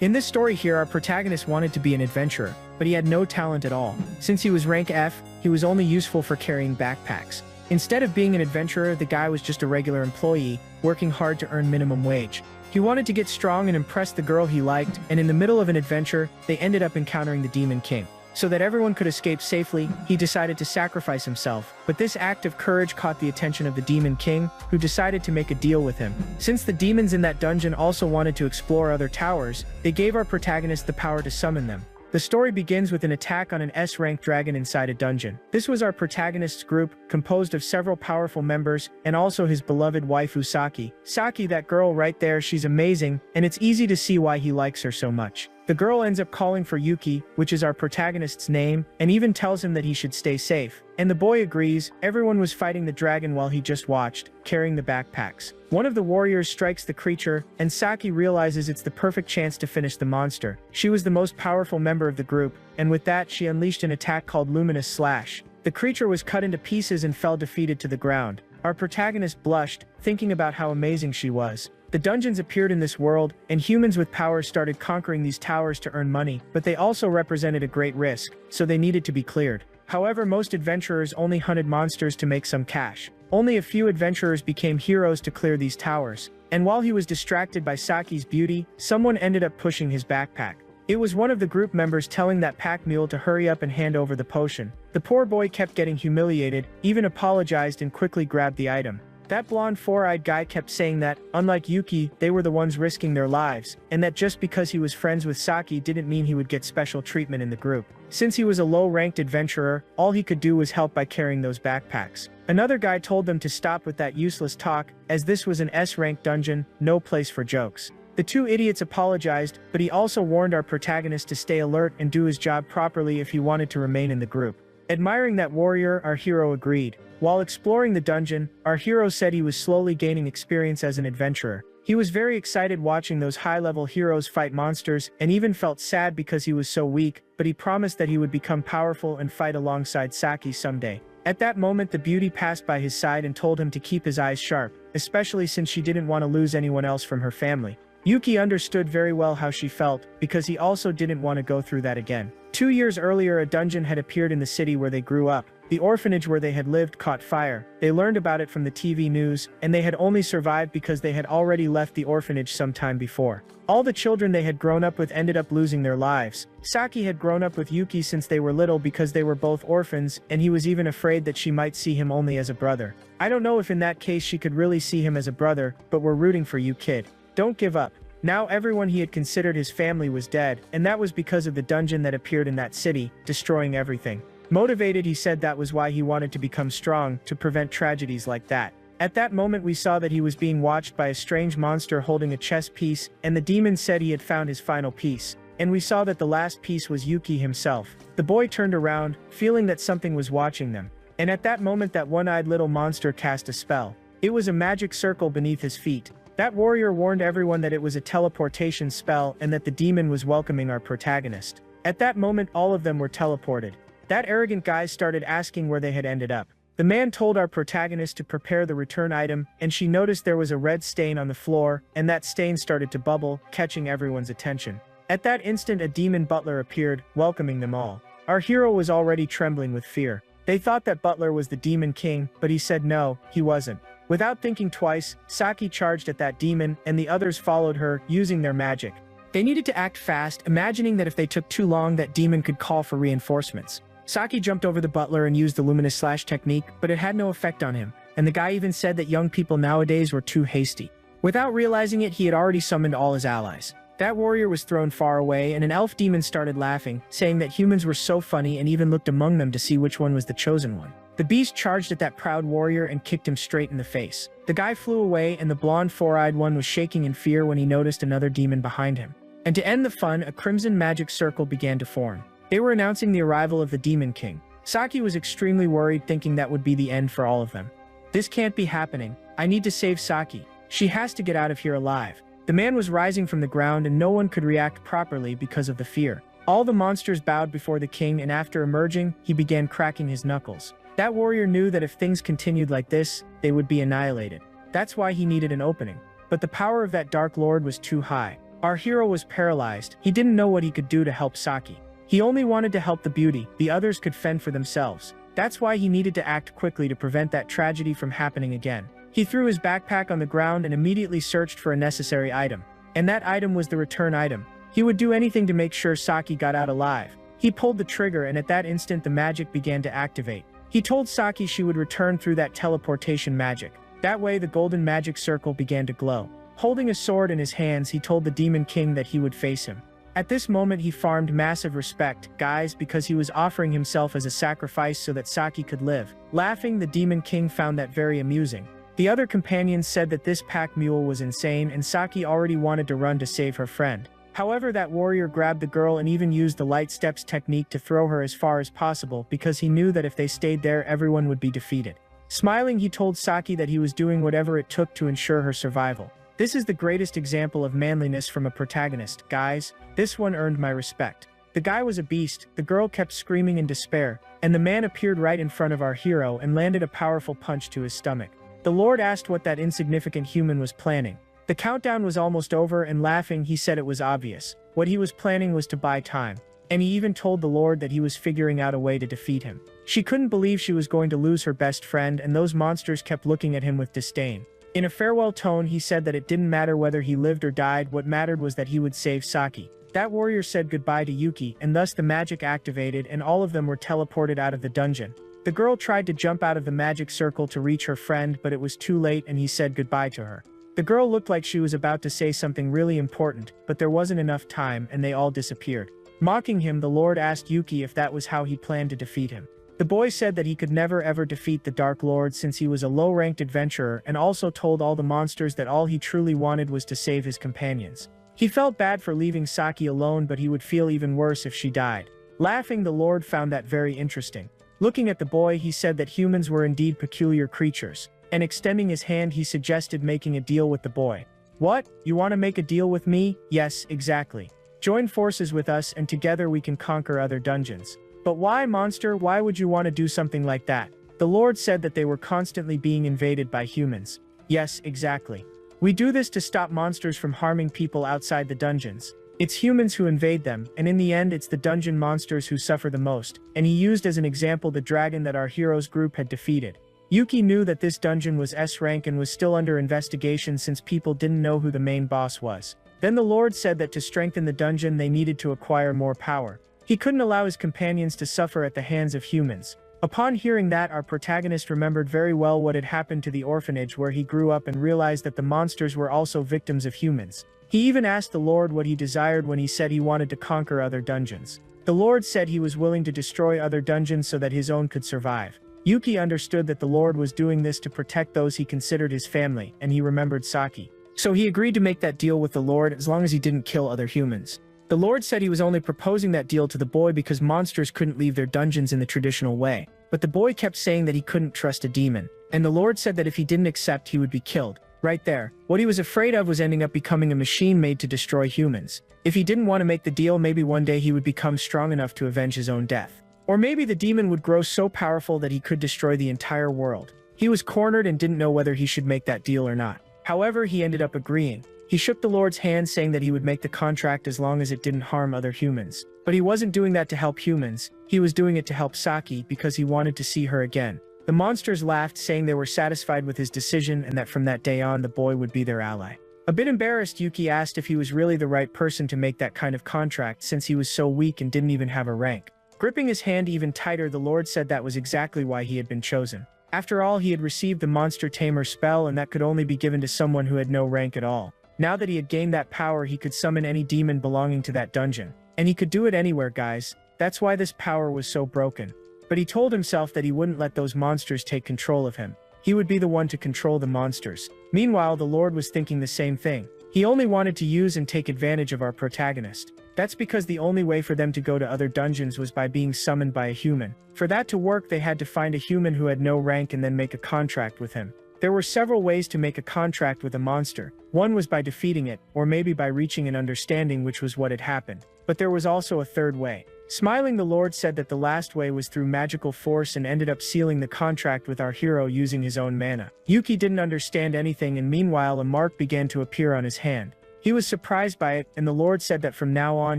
In this story here, our protagonist wanted to be an adventurer, but he had no talent at all. Since he was rank F, he was only useful for carrying backpacks. Instead of being an adventurer, the guy was just a regular employee, working hard to earn minimum wage. He wanted to get strong and impress the girl he liked, and in the middle of an adventure, they ended up encountering the Demon King. So that everyone could escape safely, he decided to sacrifice himself. But this act of courage caught the attention of the Demon King, who decided to make a deal with him. Since the demons in that dungeon also wanted to explore other towers, they gave our protagonist the power to summon them. The story begins with an attack on an S-rank dragon inside a dungeon. This was our protagonist's group, composed of several powerful members, and also his beloved waifu Saki. Saki, that girl right there, she's amazing, and it's easy to see why he likes her so much. The girl ends up calling for Yuki, which is our protagonist's name, and even tells him that he should stay safe. And the boy agrees. Everyone was fighting the dragon while he just watched, carrying the backpacks. One of the warriors strikes the creature, and Saki realizes it's the perfect chance to finish the monster. She was the most powerful member of the group, and with that she unleashed an attack called Luminous Slash. The creature was cut into pieces and fell defeated to the ground. Our protagonist blushed, thinking about how amazing she was. The dungeons appeared in this world, and humans with powers started conquering these towers to earn money, but they also represented a great risk, so they needed to be cleared. However, most adventurers only hunted monsters to make some cash. Only a few adventurers became heroes to clear these towers, and while he was distracted by Saki's beauty, someone ended up pushing his backpack. It was one of the group members telling that pack mule to hurry up and hand over the potion. The poor boy kept getting humiliated, even apologized and quickly grabbed the item. That blonde four-eyed guy kept saying that, unlike Yuki, they were the ones risking their lives, and that just because he was friends with Saki didn't mean he would get special treatment in the group. Since he was a low-ranked adventurer, all he could do was help by carrying those backpacks. Another guy told them to stop with that useless talk, as this was an S-rank dungeon, no place for jokes. The two idiots apologized, but he also warned our protagonist to stay alert and do his job properly if he wanted to remain in the group. Admiring that warrior, our hero agreed. While exploring the dungeon, our hero said he was slowly gaining experience as an adventurer. He was very excited watching those high-level heroes fight monsters, and even felt sad because he was so weak, but he promised that he would become powerful and fight alongside Saki someday. At that moment, the beauty passed by his side and told him to keep his eyes sharp, especially since she didn't want to lose anyone else from her family. Yuki understood very well how she felt, because he also didn't want to go through that again. 2 years earlier, a dungeon had appeared in the city where they grew up. The orphanage where they had lived caught fire. They learned about it from the TV news, and they had only survived because they had already left the orphanage some time before. All the children they had grown up with ended up losing their lives. Saki had grown up with Yuki since they were little because they were both orphans, and he was even afraid that she might see him only as a brother. I don't know if in that case she could really see him as a brother, but we're rooting for you, kid. Don't give up. Now everyone he had considered his family was dead, and that was because of the dungeon that appeared in that city, destroying everything. Motivated, he said that was why he wanted to become strong, to prevent tragedies like that. At that moment we saw that he was being watched by a strange monster holding a chess piece, and the demon said he had found his final piece. And we saw that the last piece was Yuki himself. The boy turned around, feeling that something was watching them. And at that moment that one-eyed little monster cast a spell. It was a magic circle beneath his feet. That warrior warned everyone that it was a teleportation spell and that the demon was welcoming our protagonist. At that moment all of them were teleported. That arrogant guy started asking where they had ended up. The man told our protagonist to prepare the return item, and she noticed there was a red stain on the floor, and that stain started to bubble, catching everyone's attention. At that instant a demon butler appeared, welcoming them all. Our hero was already trembling with fear. They thought that butler was the Demon King, but he said no, he wasn't. Without thinking twice, Saki charged at that demon, and the others followed her, using their magic. They needed to act fast, imagining that if they took too long that demon could call for reinforcements. Saki jumped over the butler and used the Luminous Slash technique, but it had no effect on him, and the guy even said that young people nowadays were too hasty. Without realizing it, he had already summoned all his allies. That warrior was thrown far away, and an elf demon started laughing, saying that humans were so funny and even looked among them to see which one was the chosen one. The beast charged at that proud warrior and kicked him straight in the face. The guy flew away, and the blonde four-eyed one was shaking in fear when he noticed another demon behind him. And to end the fun, a crimson magic circle began to form. They were announcing the arrival of the Demon King. Saki was extremely worried, thinking that would be the end for all of them. This can't be happening. I need to save Saki. She has to get out of here alive. The man was rising from the ground and no one could react properly because of the fear. All the monsters bowed before the king, and after emerging, he began cracking his knuckles. That warrior knew that if things continued like this, they would be annihilated. That's why he needed an opening. But the power of that Dark Lord was too high. Our hero was paralyzed. He didn't know what he could do to help Saki. He only wanted to help the beauty, the others could fend for themselves. That's why he needed to act quickly to prevent that tragedy from happening again. He threw his backpack on the ground and immediately searched for a necessary item. And that item was the return item. He would do anything to make sure Saki got out alive. He pulled the trigger and at that instant the magic began to activate. He told Saki she would return through that teleportation magic. That way the golden magic circle began to glow. Holding a sword in his hands, he told the Demon King that he would face him. At this moment he farmed massive respect, guys, because he was offering himself as a sacrifice so that Saki could live. Laughing, the Demon King found that very amusing. The other companions said that this pack mule was insane and Saki already wanted to run to save her friend. However, that warrior grabbed the girl and even used the light steps technique to throw her as far as possible because he knew that if they stayed there everyone would be defeated. Smiling, he told Saki that he was doing whatever it took to ensure her survival. This is the greatest example of manliness from a protagonist, guys. This one earned my respect. The guy was a beast, the girl kept screaming in despair, and the man appeared right in front of our hero and landed a powerful punch to his stomach. The Lord asked what that insignificant human was planning. The countdown was almost over and laughing he said it was obvious. What he was planning was to buy time. And he even told the Lord that he was figuring out a way to defeat him. She couldn't believe she was going to lose her best friend and those monsters kept looking at him with disdain. In a farewell tone he said that it didn't matter whether he lived or died, what mattered was that he would save Saki. That warrior said goodbye to Yuki and thus the magic activated and all of them were teleported out of the dungeon. The girl tried to jump out of the magic circle to reach her friend but it was too late and he said goodbye to her. The girl looked like she was about to say something really important, but there wasn't enough time and they all disappeared. Mocking him, the Lord asked Yuki if that was how he planned to defeat him. The boy said that he could never ever defeat the Dark Lord since he was a low-ranked adventurer and also told all the monsters that all he truly wanted was to save his companions. He felt bad for leaving Saki alone but he would feel even worse if she died. Laughing, the Lord found that very interesting. Looking at the boy, he said that humans were indeed peculiar creatures. And extending his hand he suggested making a deal with the boy. What? You want to make a deal with me? Yes, exactly. Join forces with us and together we can conquer other dungeons. But why, monster? Why would you want to do something like that? The Lord said that they were constantly being invaded by humans. Yes, exactly. We do this to stop monsters from harming people outside the dungeons. It's humans who invade them, and in the end it's the dungeon monsters who suffer the most, and he used as an example the dragon that our hero's group had defeated. Yuki knew that this dungeon was S rank and was still under investigation since people didn't know who the main boss was. Then the Lord said that to strengthen the dungeon they needed to acquire more power. He couldn't allow his companions to suffer at the hands of humans. Upon hearing that, our protagonist remembered very well what had happened to the orphanage where he grew up and realized that the monsters were also victims of humans. He even asked the Lord what he desired when he said he wanted to conquer other dungeons. The Lord said he was willing to destroy other dungeons so that his own could survive. Yuki understood that the Lord was doing this to protect those he considered his family, and he remembered Saki. So he agreed to make that deal with the Lord as long as he didn't kill other humans. The Lord said he was only proposing that deal to the boy because monsters couldn't leave their dungeons in the traditional way. But the boy kept saying that he couldn't trust a demon, and the Lord said that if he didn't accept he would be killed. Right there, what he was afraid of was ending up becoming a machine made to destroy humans. If he didn't want to make the deal, maybe one day he would become strong enough to avenge his own death. Or maybe the demon would grow so powerful that he could destroy the entire world. He was cornered and didn't know whether he should make that deal or not. However, he ended up agreeing. He shook the Lord's hand saying that he would make the contract as long as it didn't harm other humans. But he wasn't doing that to help humans, he was doing it to help Saki because he wanted to see her again. The monsters laughed, saying they were satisfied with his decision and that from that day on the boy would be their ally. A bit embarrassed, Yuki asked if he was really the right person to make that kind of contract since he was so weak and didn't even have a rank. Gripping his hand even tighter, the Lord said that was exactly why he had been chosen. After all, he had received the Monster Tamer spell and that could only be given to someone who had no rank at all. Now that he had gained that power, he could summon any demon belonging to that dungeon. And he could do it anywhere, guys. That's why this power was so broken. But he told himself that he wouldn't let those monsters take control of him. He would be the one to control the monsters. Meanwhile, the Lord was thinking the same thing. He only wanted to use and take advantage of our protagonist. That's because the only way for them to go to other dungeons was by being summoned by a human. For that to work, they had to find a human who had no rank and then make a contract with him. There were several ways to make a contract with a monster. One was by defeating it, or maybe by reaching an understanding, which was what had happened. But there was also a third way. Smiling, the Lord said that the last way was through magical force and ended up sealing the contract with our hero using his own mana. Yuki didn't understand anything, and meanwhile a mark began to appear on his hand. He was surprised by it, and the Lord said that from now on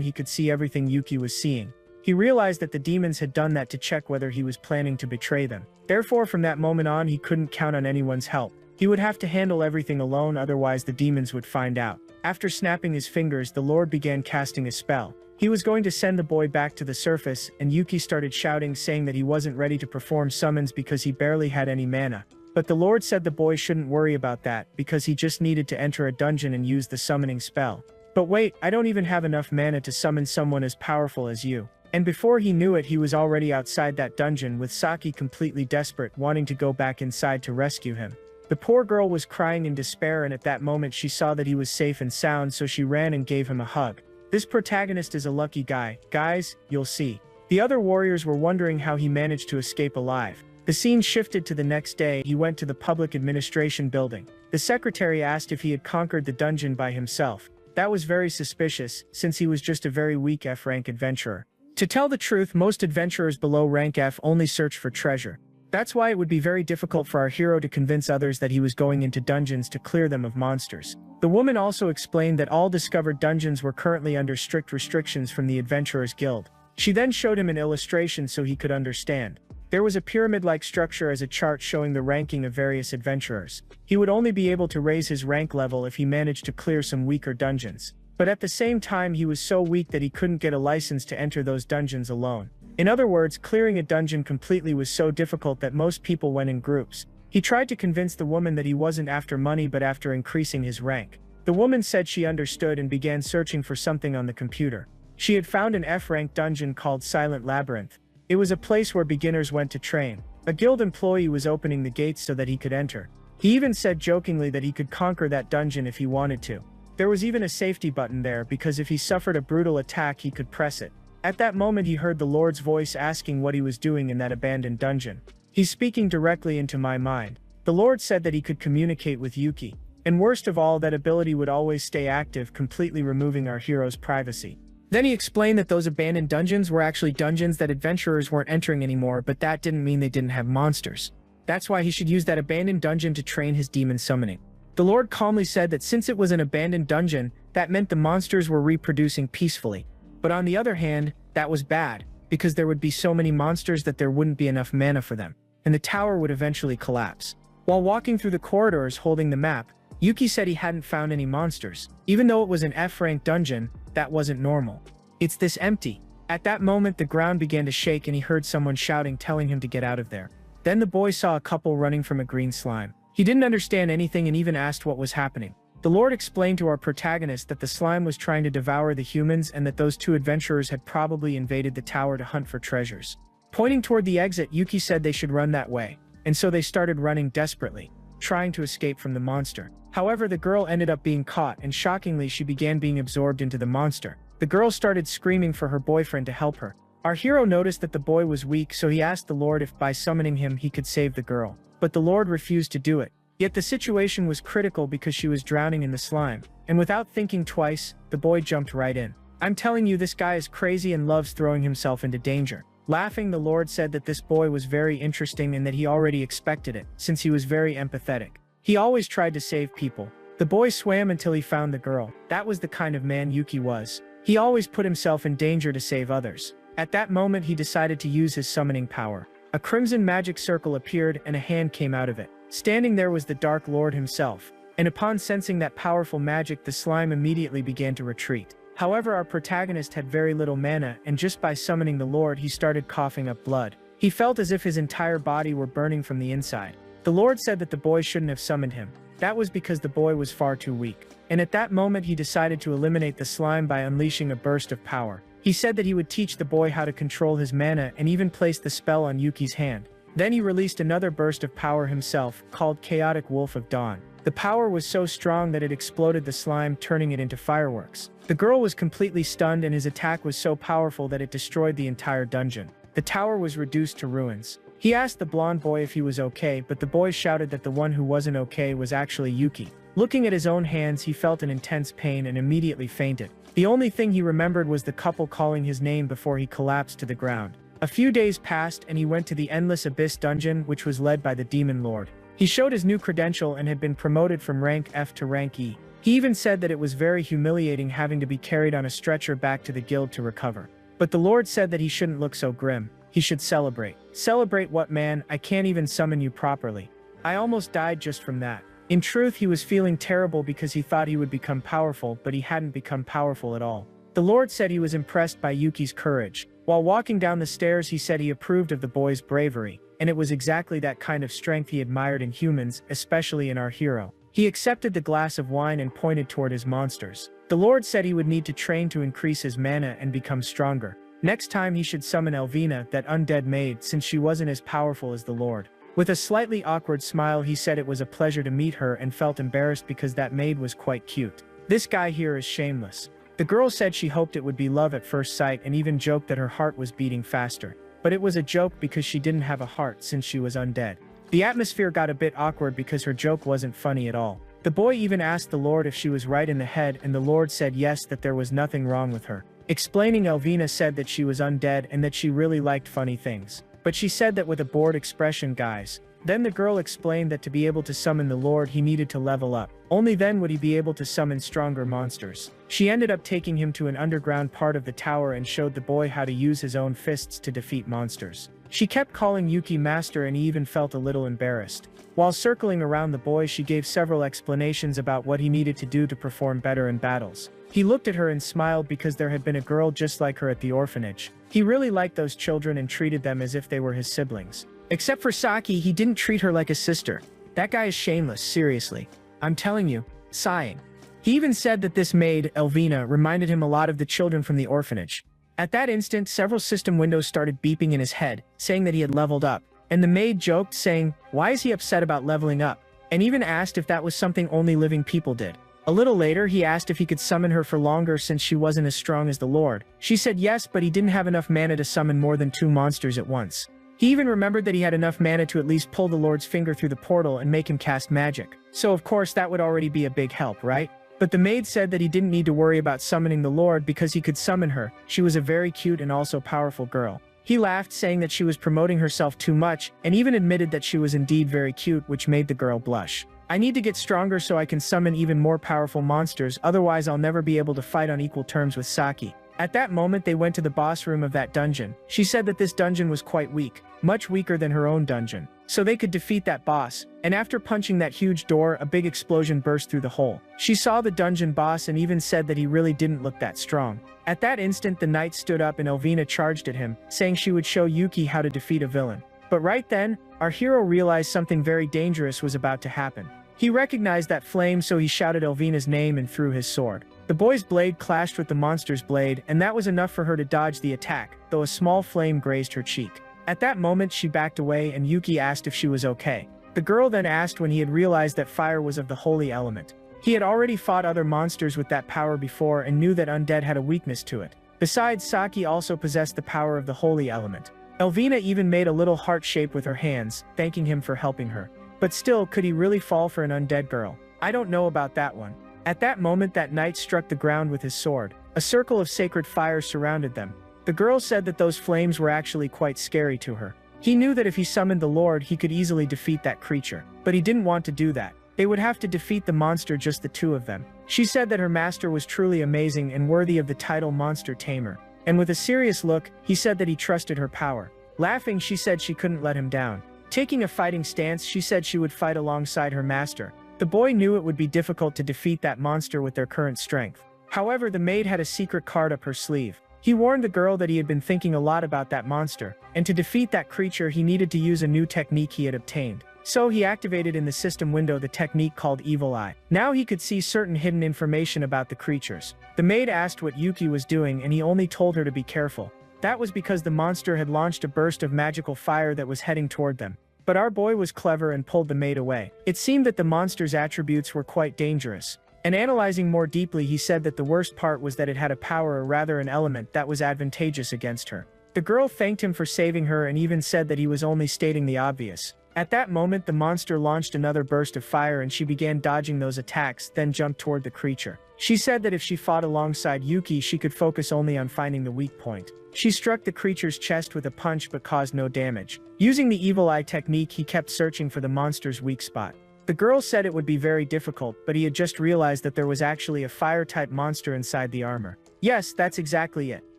he could see everything Yuki was seeing. He realized that the demons had done that to check whether he was planning to betray them. Therefore, from that moment on, he couldn't count on anyone's help. He would have to handle everything alone, otherwise the demons would find out. After snapping his fingers, the Lord began casting a spell. He was going to send the boy back to the surface, and Yuki started shouting, saying that he wasn't ready to perform summons because he barely had any mana. But the Lord said the boy shouldn't worry about that, because he just needed to enter a dungeon and use the summoning spell. But wait, I don't even have enough mana to summon someone as powerful as you. And before he knew it, he was already outside that dungeon, with Saki completely desperate, wanting to go back inside to rescue him. The poor girl was crying in despair, and at that moment she saw that he was safe and sound, so she ran and gave him a hug. This protagonist is a lucky guy. Guys, you'll see. The other warriors were wondering how he managed to escape alive. The scene shifted to the next day. He went to the public administration building. The secretary asked if he had conquered the dungeon by himself. That was very suspicious, since he was just a very weak F-rank adventurer. To tell the truth, most adventurers below rank F only search for treasure. That's why it would be very difficult for our hero to convince others that he was going into dungeons to clear them of monsters. The woman also explained that all discovered dungeons were currently under strict restrictions from the Adventurers Guild. She then showed him an illustration so he could understand. There was a pyramid-like structure as a chart showing the ranking of various adventurers. He would only be able to raise his rank level if he managed to clear some weaker dungeons. But at the same time, he was so weak that he couldn't get a license to enter those dungeons alone. In other words, clearing a dungeon completely was so difficult that most people went in groups. He tried to convince the woman that he wasn't after money but after increasing his rank. The woman said she understood and began searching for something on the computer. She had found an F-rank dungeon called Silent Labyrinth. It was a place where beginners went to train. A guild employee was opening the gates so that he could enter. He even said jokingly that he could conquer that dungeon if he wanted to. There was even a safety button there, because if he suffered a brutal attack he could press it. At that moment he heard the Lord's voice asking what he was doing in that abandoned dungeon. He's speaking directly into my mind. The Lord said that he could communicate with Yuki. And worst of all, that ability would always stay active, completely removing our hero's privacy. Then he explained that those abandoned dungeons were actually dungeons that adventurers weren't entering anymore, but that didn't mean they didn't have monsters. That's why he should use that abandoned dungeon to train his demon summoning. The Lord calmly said that since it was an abandoned dungeon, that meant the monsters were reproducing peacefully. But on the other hand, that was bad, because there would be so many monsters that there wouldn't be enough mana for them, and the tower would eventually collapse. While walking through the corridors holding the map, Yuki said he hadn't found any monsters. Even though it was an F-rank dungeon, that wasn't normal. It's this empty. At that moment, the ground began to shake and he heard someone shouting, telling him to get out of there. Then the boy saw a couple running from a green slime. He didn't understand anything and even asked what was happening. The Lord explained to our protagonist that the slime was trying to devour the humans and that those two adventurers had probably invaded the tower to hunt for treasures. Pointing toward the exit, Yuki said they should run that way. And so they started running desperately, trying to escape from the monster. However, the girl ended up being caught, and shockingly she began being absorbed into the monster. The girl started screaming for her boyfriend to help her. Our hero noticed that the boy was weak, so he asked the Lord if by summoning him he could save the girl. But the Lord refused to do it. Yet the situation was critical because she was drowning in the slime. And without thinking twice, the boy jumped right in. I'm telling you, this guy is crazy and loves throwing himself into danger. Laughing, the Lord said that this boy was very interesting and that he already expected it, since he was very empathetic. He always tried to save people. The boy swam until he found the girl. That was the kind of man Yuki was. He always put himself in danger to save others. At that moment he decided to use his summoning power. A crimson magic circle appeared and a hand came out of it. Standing there was the Dark Lord himself. And upon sensing that powerful magic, the slime immediately began to retreat. However, our protagonist had very little mana, and just by summoning the Lord he started coughing up blood. He felt as if his entire body were burning from the inside. The Lord said that the boy shouldn't have summoned him. That was because the boy was far too weak. And at that moment he decided to eliminate the slime by unleashing a burst of power. He said that he would teach the boy how to control his mana and even placed the spell on Yuki's hand. Then he released another burst of power himself, called Chaotic Wolf of Dawn. The power was so strong that it exploded the slime, turning it into fireworks. The girl was completely stunned, and his attack was so powerful that it destroyed the entire dungeon. The tower was reduced to ruins. He asked the blonde boy if he was okay, but the boy shouted that the one who wasn't okay was actually Yuki. Looking at his own hands, he felt an intense pain and immediately fainted. The only thing he remembered was the couple calling his name before he collapsed to the ground. A few days passed and he went to the Endless Abyss dungeon, which was led by the Demon Lord. He showed his new credential and had been promoted from rank F to rank E. He even said that it was very humiliating having to be carried on a stretcher back to the guild to recover. But the Lord said that he shouldn't look so grim. He should celebrate. Celebrate what, man? I can't even summon you properly. I almost died just from that. In truth, he was feeling terrible because he thought he would become powerful, but he hadn't become powerful at all. The Lord said he was impressed by Yuki's courage. While walking down the stairs, he said he approved of the boy's bravery, and it was exactly that kind of strength he admired in humans, especially in our hero. He accepted the glass of wine and pointed toward his monsters. The Lord said he would need to train to increase his mana and become stronger. Next time he should summon Elvina, that undead maid, since she wasn't as powerful as the Lord. With a slightly awkward smile, he said it was a pleasure to meet her and felt embarrassed because that maid was quite cute. This guy here is shameless. The girl said she hoped it would be love at first sight and even joked that her heart was beating faster. But it was a joke because she didn't have a heart since she was undead. The atmosphere got a bit awkward because her joke wasn't funny at all. The boy even asked the Lord if she was right in the head, and the Lord said yes, that there was nothing wrong with her. Explaining, Elvina said that she was undead and that she really liked funny things. But she said that with a bored expression, guys. Then the girl explained that to be able to summon the Lord, he needed to level up. Only then would he be able to summon stronger monsters. She ended up taking him to an underground part of the tower and showed the boy how to use his own fists to defeat monsters. She kept calling Yuki master, and he even felt a little embarrassed. While circling around the boy, she gave several explanations about what he needed to do to perform better in battles. He looked at her and smiled because there had been a girl just like her at the orphanage. He really liked those children and treated them as if they were his siblings. Except for Saki, he didn't treat her like a sister. That guy is shameless, seriously. I'm telling you. Sighing. He even said that this maid, Elvina, reminded him a lot of the children from the orphanage. At that instant, several system windows started beeping in his head, saying that he had leveled up. And the maid joked, saying, why is he upset about leveling up? And even asked if that was something only living people did. A little later, he asked if he could summon her for longer since she wasn't as strong as the Lord. She said yes, but he didn't have enough mana to summon more than 2 monsters at once. He even remembered that he had enough mana to at least pull the Lord's finger through the portal and make him cast magic. So of course that would already be a big help, right? But the maid said that he didn't need to worry about summoning the Lord because he could summon her. She was a very cute and also powerful girl. He laughed, saying that she was promoting herself too much, and even admitted that she was indeed very cute, which made the girl blush. I need to get stronger so I can summon even more powerful monsters, otherwise I'll never be able to fight on equal terms with Saki. At that moment they went to the boss room of that dungeon. She said that this dungeon was quite weak, much weaker than her own dungeon. So they could defeat that boss, and after punching that huge door, a big explosion burst through the hole. She saw the dungeon boss and even said that he really didn't look that strong. At that instant the knight stood up and Elvina charged at him, saying she would show Yuki how to defeat a villain. But right then, our hero realized something very dangerous was about to happen. He recognized that flame, so he shouted Elvina's name and threw his sword. The boy's blade clashed with the monster's blade, and that was enough for her to dodge the attack, though a small flame grazed her cheek. At that moment she backed away and Yuki asked if she was okay. The girl then asked when he had realized that fire was of the holy element. He had already fought other monsters with that power before and knew that undead had a weakness to it. Besides, Saki also possessed the power of the holy element. Elvina even made a little heart shape with her hands, thanking him for helping her. But still, could he really fall for an undead girl? I don't know about that one. At that moment that knight struck the ground with his sword. A circle of sacred fire surrounded them. The girl said that those flames were actually quite scary to her. He knew that if he summoned the Lord he could easily defeat that creature. But he didn't want to do that. They would have to defeat the monster, just the two of them. She said that her master was truly amazing and worthy of the title Monster Tamer. And with a serious look, he said that he trusted her power. Laughing, she said she couldn't let him down. Taking a fighting stance, she said she would fight alongside her master. The boy knew it would be difficult to defeat that monster with their current strength. However, the maid had a secret card up her sleeve. He warned the girl that he had been thinking a lot about that monster, and to defeat that creature he needed to use a new technique he had obtained. So he activated in the system window the technique called Evil Eye. Now he could see certain hidden information about the creatures. The maid asked what Yuki was doing and he only told her to be careful. That was because the monster had launched a burst of magical fire that was heading toward them. But our boy was clever and pulled the maid away. It seemed that the monster's attributes were quite dangerous. And analyzing more deeply, he said that the worst part was that it had a power, or rather an element, that was advantageous against her. The girl thanked him for saving her and even said that he was only stating the obvious. At that moment the monster launched another burst of fire and she began dodging those attacks, then jumped toward the creature. She said that if she fought alongside Yuki she could focus only on finding the weak point. She struck the creature's chest with a punch but caused no damage. Using the Evil Eye technique he kept searching for the monster's weak spot. The girl said it would be very difficult, but he had just realized that there was actually a fire-type monster inside the armor. Yes, that's exactly it.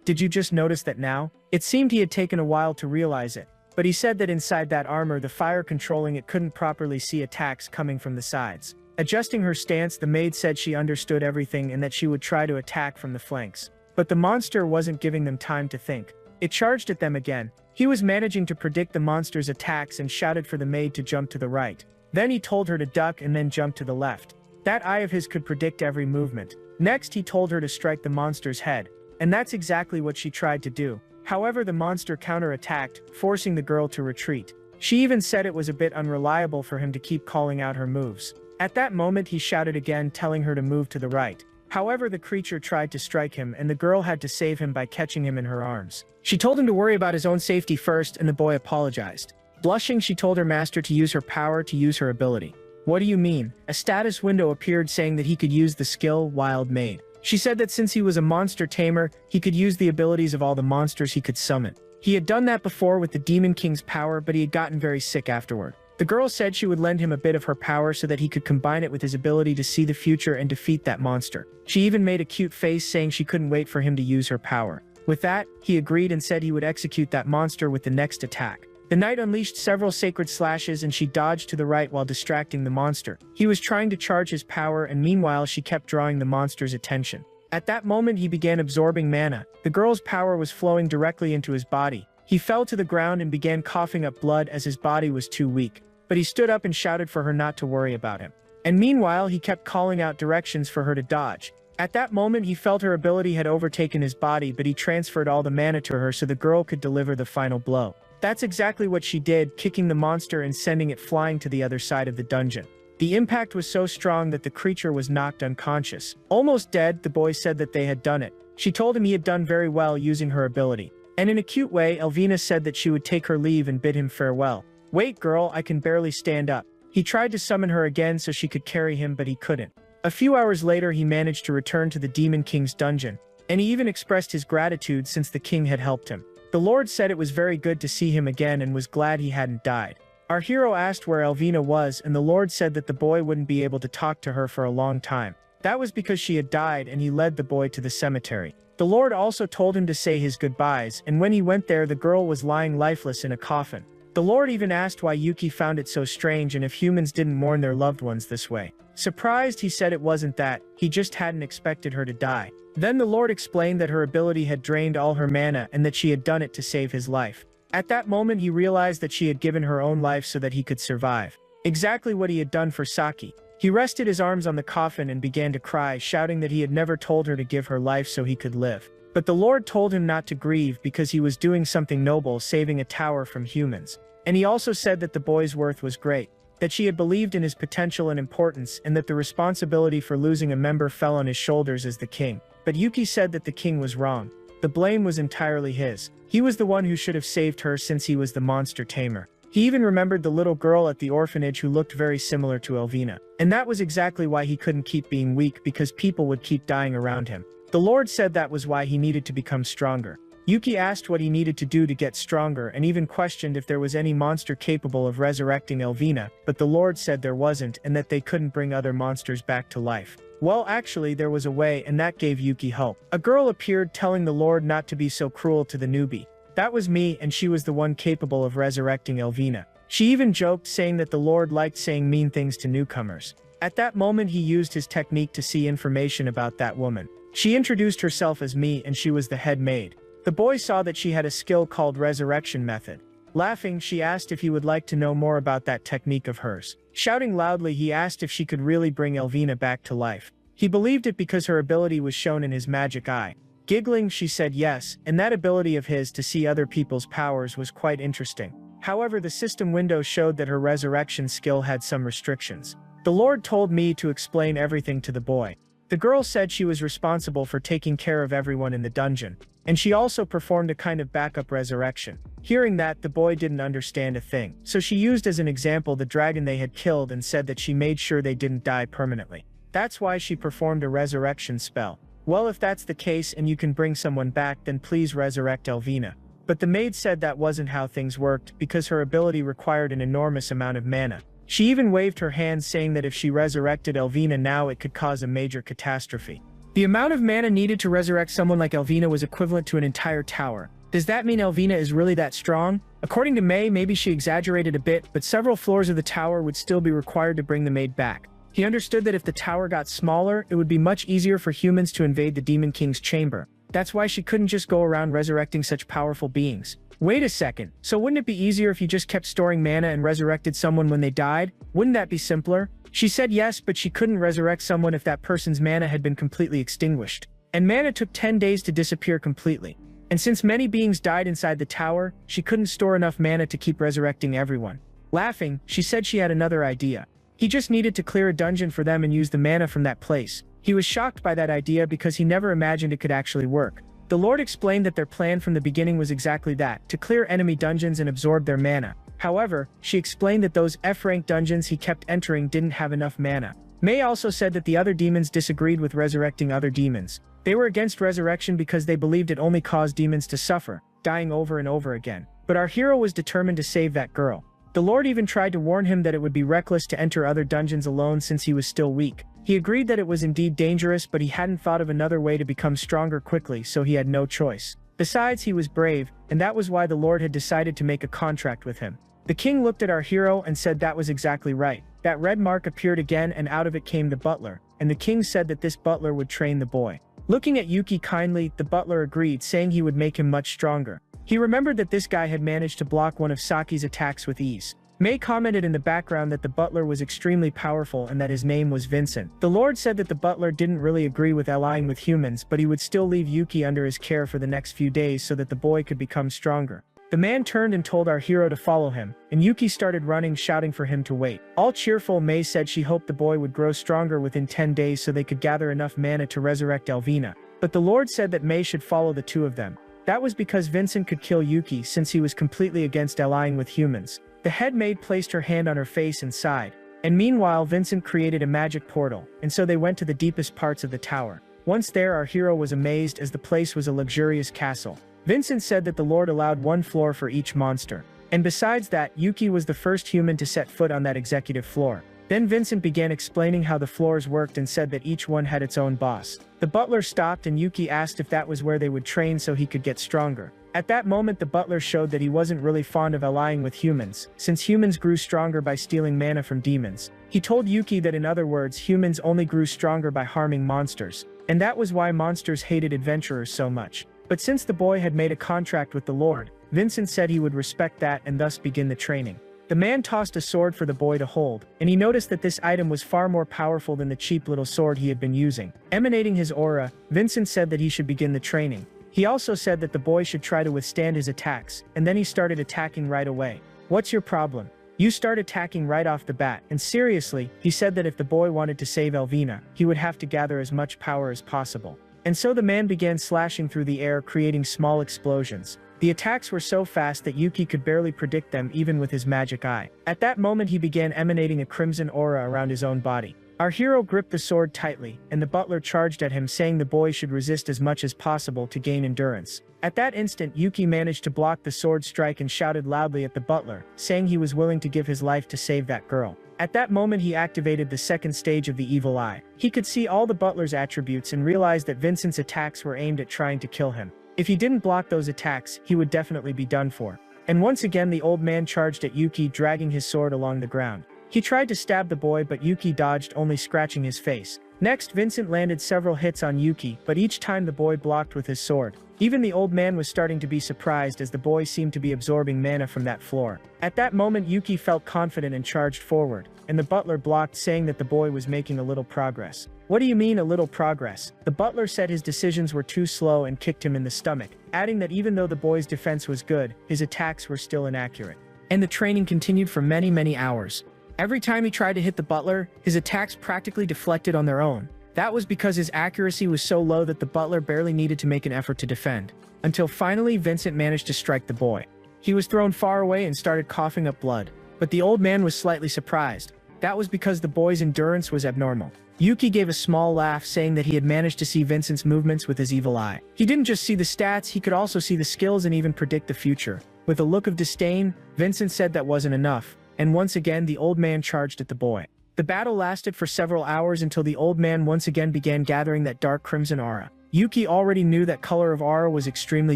Did you just notice that now? It seemed he had taken a while to realize it, but he said that inside that armor the fire controlling it couldn't properly see attacks coming from the sides. Adjusting her stance, the maid said she understood everything and that she would try to attack from the flanks. But the monster wasn't giving them time to think. It charged at them again. He was managing to predict the monster's attacks and shouted for the maid to jump to the right. Then he told her to duck and then jump to the left. That eye of his could predict every movement. Next he told her to strike the monster's head. And that's exactly what she tried to do. However, the monster counterattacked, forcing the girl to retreat. She even said it was a bit unreliable for him to keep calling out her moves. At that moment he shouted again, telling her to move to the right. However, the creature tried to strike him and the girl had to save him by catching him in her arms. She told him to worry about his own safety first and the boy apologized. Blushing, she told her master to use her power to use her ability. What do you mean? A status window appeared saying that he could use the skill Wild Maid. She said that since he was a monster tamer, he could use the abilities of all the monsters he could summon. He had done that before with the Demon King's power, but he had gotten very sick afterward. The girl said she would lend him a bit of her power so that he could combine it with his ability to see the future and defeat that monster. She even made a cute face saying she couldn't wait for him to use her power. With that, he agreed and said he would execute that monster with the next attack. The knight unleashed several sacred slashes and she dodged to the right while distracting the monster. He was trying to charge his power and meanwhile she kept drawing the monster's attention. At that moment he began absorbing mana. The girl's power was flowing directly into his body. He fell to the ground and began coughing up blood as his body was too weak. But he stood up and shouted for her not to worry about him. And meanwhile he kept calling out directions for her to dodge. At that moment he felt her ability had overtaken his body, but he transferred all the mana to her so the girl could deliver the final blow. That's exactly what she did, kicking the monster and sending it flying to the other side of the dungeon. The impact was so strong that the creature was knocked unconscious. Almost dead, the boy said that they had done it. She told him he had done very well using her ability. And in a cute way, Elvina said that she would take her leave and bid him farewell. Wait girl, I can barely stand up. He tried to summon her again so she could carry him, but he couldn't. A few hours later he managed to return to the Demon King's dungeon. And he even expressed his gratitude since the king had helped him. The Lord said it was very good to see him again and was glad he hadn't died. Our hero asked where Elvina was and the Lord said that the boy wouldn't be able to talk to her for a long time. That was because she had died and he led the boy to the cemetery. The Lord also told him to say his goodbyes, and when he went there the girl was lying lifeless in a coffin. The Lord even asked why Yuki found it so strange and if humans didn't mourn their loved ones this way. Surprised, he said it wasn't that, he just hadn't expected her to die. Then the Lord explained that her ability had drained all her mana and that she had done it to save his life. At that moment he realized that she had given her own life so that he could survive. Exactly what he had done for Saki. He rested his arms on the coffin and began to cry, shouting that he had never told her to give her life so he could live. But the Lord told him not to grieve because he was doing something noble, saving a tower from humans. And he also said that the boy's worth was great, that she had believed in his potential and importance, and that the responsibility for losing a member fell on his shoulders as the king. But Yuki said that the king was wrong. The blame was entirely his. He was the one who should have saved her since he was the monster tamer. He even remembered the little girl at the orphanage who looked very similar to Elvina. And that was exactly why he couldn't keep being weak, because people would keep dying around him. The Lord said that was why he needed to become stronger. Yuki asked what he needed to do to get stronger and even questioned if there was any monster capable of resurrecting Elvina, but the Lord said there wasn't and that they couldn't bring other monsters back to life. Well, actually there was a way, and that gave Yuki hope. A girl appeared telling the Lord not to be so cruel to the newbie. That was me, and she was the one capable of resurrecting Elvina. She even joked, saying that the Lord liked saying mean things to newcomers. At that moment he used his technique to see information about that woman. She introduced herself as me and she was the head maid. The boy saw that she had a skill called Resurrection Method. Laughing, she asked if he would like to know more about that technique of hers. Shouting loudly, he asked if she could really bring Elvina back to life. He believed it because her ability was shown in his magic eye. Giggling, she said yes, and that ability of his to see other people's powers was quite interesting. However, the system window showed that her resurrection skill had some restrictions. The Lord told me to explain everything to the boy. The girl said she was responsible for taking care of everyone in the dungeon, and she also performed a kind of backup resurrection. Hearing that, the boy didn't understand a thing, so she used as an example the dragon they had killed and said that she made sure they didn't die permanently. That's why she performed a resurrection spell. Well, if that's the case and you can bring someone back, then please resurrect Elvina. But the maid said that wasn't how things worked because her ability required an enormous amount of mana. She even waved her hands saying that if she resurrected Elvina now it could cause a major catastrophe. The amount of mana needed to resurrect someone like Elvina was equivalent to an entire tower. Does that mean Elvina is really that strong? According to May, maybe she exaggerated a bit, but several floors of the tower would still be required to bring the maid back. He understood that if the tower got smaller, it would be much easier for humans to invade the Demon King's chamber. That's why she couldn't just go around resurrecting such powerful beings. Wait a second, so wouldn't it be easier if you just kept storing mana and resurrected someone when they died? Wouldn't that be simpler? She said yes, but she couldn't resurrect someone if that person's mana had been completely extinguished. And mana took 10 days to disappear completely. And since many beings died inside the tower, she couldn't store enough mana to keep resurrecting everyone. Laughing, she said she had another idea. He just needed to clear a dungeon for them and use the mana from that place. He was shocked by that idea because he never imagined it could actually work. The Lord explained that their plan from the beginning was exactly that, to clear enemy dungeons and absorb their mana. However, she explained that those F-rank dungeons he kept entering didn't have enough mana. May also said that the other demons disagreed with resurrecting other demons. They were against resurrection because they believed it only caused demons to suffer, dying over and over again. But our hero was determined to save that girl. The Lord even tried to warn him that it would be reckless to enter other dungeons alone since he was still weak. He agreed that it was indeed dangerous, but he hadn't thought of another way to become stronger quickly, so he had no choice. Besides, he was brave, and that was why the Lord had decided to make a contract with him. The king looked at our hero and said that was exactly right. That red mark appeared again and out of it came the butler, and the king said that this butler would train the boy. Looking at Yuki kindly, the butler agreed, saying he would make him much stronger. He remembered that this guy had managed to block one of Saki's attacks with ease. May commented in the background that the butler was extremely powerful and that his name was Vincent. The Lord said that the butler didn't really agree with allying with humans, but he would still leave Yuki under his care for the next few days so that the boy could become stronger. The man turned and told our hero to follow him, and Yuki started running, shouting for him to wait. All cheerful, May said she hoped the boy would grow stronger within 10 days so they could gather enough mana to resurrect Elvina. But the Lord said that May should follow the two of them. That was because Vincent could kill Yuki since he was completely against allying with humans. The head maid placed her hand on her face and sighed. And meanwhile, Vincent created a magic portal, and so they went to the deepest parts of the tower. Once there, our hero was amazed as the place was a luxurious castle. Vincent said that the Lord allowed one floor for each monster. And besides that, Yuki was the first human to set foot on that executive floor. Then Vincent began explaining how the floors worked and said that each one had its own boss. The butler stopped and Yuki asked if that was where they would train so he could get stronger. At that moment, the butler showed that he wasn't really fond of allying with humans, since humans grew stronger by stealing mana from demons. He told Yuki that in other words, humans only grew stronger by harming monsters. And that was why monsters hated adventurers so much. But since the boy had made a contract with the Lord, Vincent said he would respect that and thus begin the training. The man tossed a sword for the boy to hold, and he noticed that this item was far more powerful than the cheap little sword he had been using. Emanating his aura, Vincent said that he should begin the training. He also said that the boy should try to withstand his attacks, and then he started attacking right away. What's your problem? You start attacking right off the bat, and seriously, he said that if the boy wanted to save Elvina, he would have to gather as much power as possible. And so the man began slashing through the air, creating small explosions. The attacks were so fast that Yuki could barely predict them even with his magic eye. At that moment he began emanating a crimson aura around his own body. Our hero gripped the sword tightly, and the butler charged at him saying the boy should resist as much as possible to gain endurance. At that instant, Yuki managed to block the sword strike and shouted loudly at the butler, saying he was willing to give his life to save that girl. At that moment he activated the second stage of the evil eye. He could see all the butler's attributes and realized that Vincent's attacks were aimed at trying to kill him. If he didn't block those attacks, he would definitely be done for. And once again the old man charged at Yuki, dragging his sword along the ground. He tried to stab the boy, but Yuki dodged, only scratching his face. Next, Vincent landed several hits on Yuki, but each time the boy blocked with his sword. Even the old man was starting to be surprised as the boy seemed to be absorbing mana from that floor. At that moment Yuki felt confident and charged forward, and the butler blocked, saying that the boy was making a little progress. What do you mean a little progress? The butler said his decisions were too slow and kicked him in the stomach, adding that even though the boy's defense was good, his attacks were still inaccurate. And the training continued for many hours. Every time he tried to hit the butler, his attacks practically deflected on their own. That was because his accuracy was so low that the butler barely needed to make an effort to defend. Until finally Vincent managed to strike the boy. He was thrown far away and started coughing up blood. But the old man was slightly surprised. That was because the boy's endurance was abnormal. Yuki gave a small laugh, saying that he had managed to see Vincent's movements with his evil eye. He didn't just see the stats, he could also see the skills and even predict the future. With a look of disdain, Vincent said that wasn't enough. and once again the old man charged at the boy. The battle lasted for several hours until the old man once again began gathering that dark crimson aura. Yuki already knew that color of aura was extremely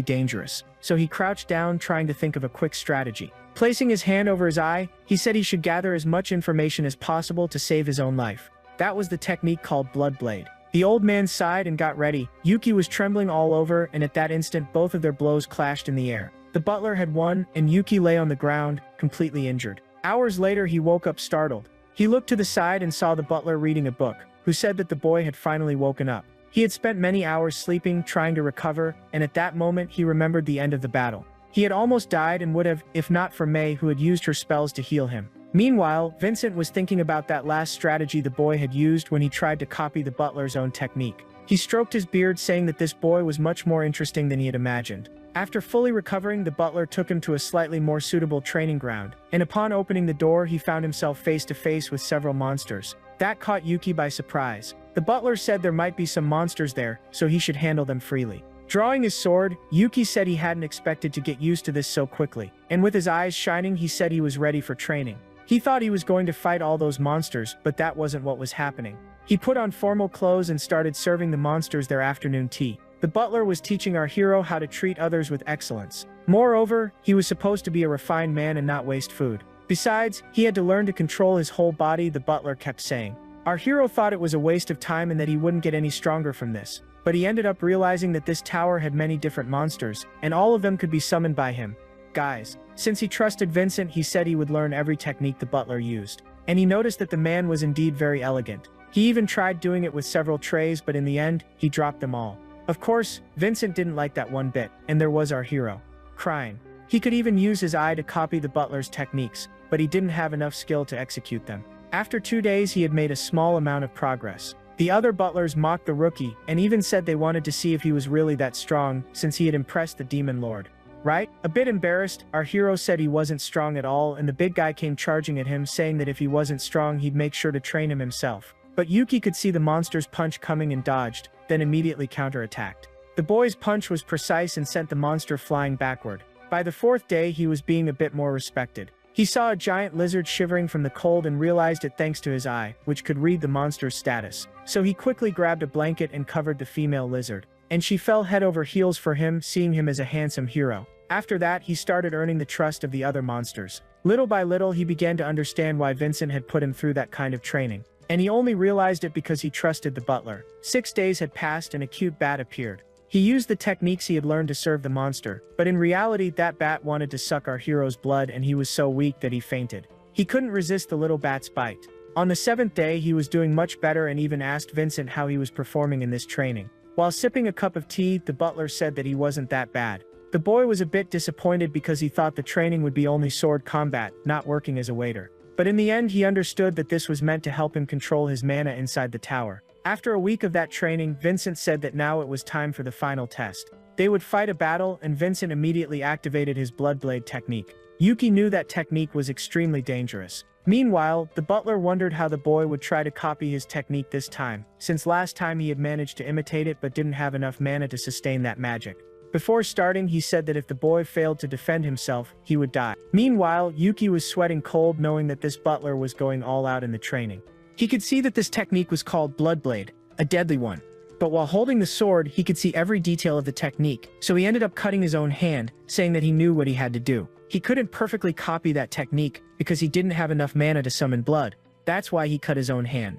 dangerous, so he crouched down trying to think of a quick strategy. Placing his hand over his eye, he said he should gather as much information as possible to save his own life. That was the technique called Blood Blade. The old man sighed and got ready. Yuki was trembling all over, and at that instant both of their blows clashed in the air. The butler had won, and Yuki lay on the ground, completely injured. Hours later he woke up startled. He looked to the side and saw the butler reading a book, who said that the boy had finally woken up. He had spent many hours sleeping, trying to recover, and at that moment he remembered the end of the battle. He had almost died and would have, if not for May, who had used her spells to heal him. Meanwhile, Vincent was thinking about that last strategy the boy had used when he tried to copy the butler's own technique. He stroked his beard, saying that this boy was much more interesting than he had imagined. After fully recovering, the butler took him to a slightly more suitable training ground, and upon opening the door he found himself face to face with several monsters. That caught Yuki by surprise. The butler said there might be some monsters there, so he should handle them freely. Drawing his sword, Yuki said he hadn't expected to get used to this so quickly, and with his eyes shining he said he was ready for training. He thought he was going to fight all those monsters, but that wasn't what was happening. He put on formal clothes and started serving the monsters their afternoon tea. The butler was teaching our hero how to treat others with excellence. Moreover, he was supposed to be a refined man and not waste food. Besides, he had to learn to control his whole body, the butler kept saying. Our hero thought it was a waste of time and that he wouldn't get any stronger from this. But he ended up realizing that this tower had many different monsters, and all of them could be summoned by him. Guys, since he trusted Vincent, he said he would learn every technique the butler used. And he noticed that the man was indeed very elegant. He even tried doing it with several trays, but in the end, he dropped them all. Of course, Vincent didn't like that one bit, and there was our hero, crying. He could even use his eye to copy the butler's techniques, but he didn't have enough skill to execute them. After 2 days he had made a small amount of progress. The other butlers mocked the rookie, and even said they wanted to see if he was really that strong, since he had impressed the demon lord. Right? A bit embarrassed, our hero said he wasn't strong at all, and the big guy came charging at him, saying that if he wasn't strong he'd make sure to train him himself. But Yuki could see the monster's punch coming and dodged, then immediately counterattacked. The boy's punch was precise and sent the monster flying backward. By the 4th day he was being a bit more respected. He saw a giant lizard shivering from the cold and realized it thanks to his eye, which could read the monster's status. So he quickly grabbed a blanket and covered the female lizard. And she fell head over heels for him, seeing him as a handsome hero. After that he started earning the trust of the other monsters. Little by little he began to understand why Vincent had put him through that kind of training. And he only realized it because he trusted the butler. 6 days had passed and a cute bat appeared. He used the techniques he had learned to serve the monster, but in reality that bat wanted to suck our hero's blood and he was so weak that he fainted. He couldn't resist the little bat's bite. On the 7th day he was doing much better and even asked Vincent how he was performing in this training. While sipping a cup of tea, the butler said that he wasn't that bad. The boy was a bit disappointed because he thought the training would be only sword combat, not working as a waiter. But in the end he understood that this was meant to help him control his mana inside the tower. After a week of that training, Vincent said that now it was time for the final test. They would fight a battle, and Vincent immediately activated his Blood Blade technique. Yuki knew that technique was extremely dangerous. Meanwhile, the butler wondered how the boy would try to copy his technique this time, since last time he had managed to imitate it but didn't have enough mana to sustain that magic. Before starting, he said that if the boy failed to defend himself, he would die. Meanwhile, Yuki was sweating cold knowing that this butler was going all out in the training. He could see that this technique was called Blood Blade, a deadly one. But while holding the sword, he could see every detail of the technique, so he ended up cutting his own hand, saying that he knew what he had to do. He couldn't perfectly copy that technique, because he didn't have enough mana to summon blood. That's why he cut his own hand.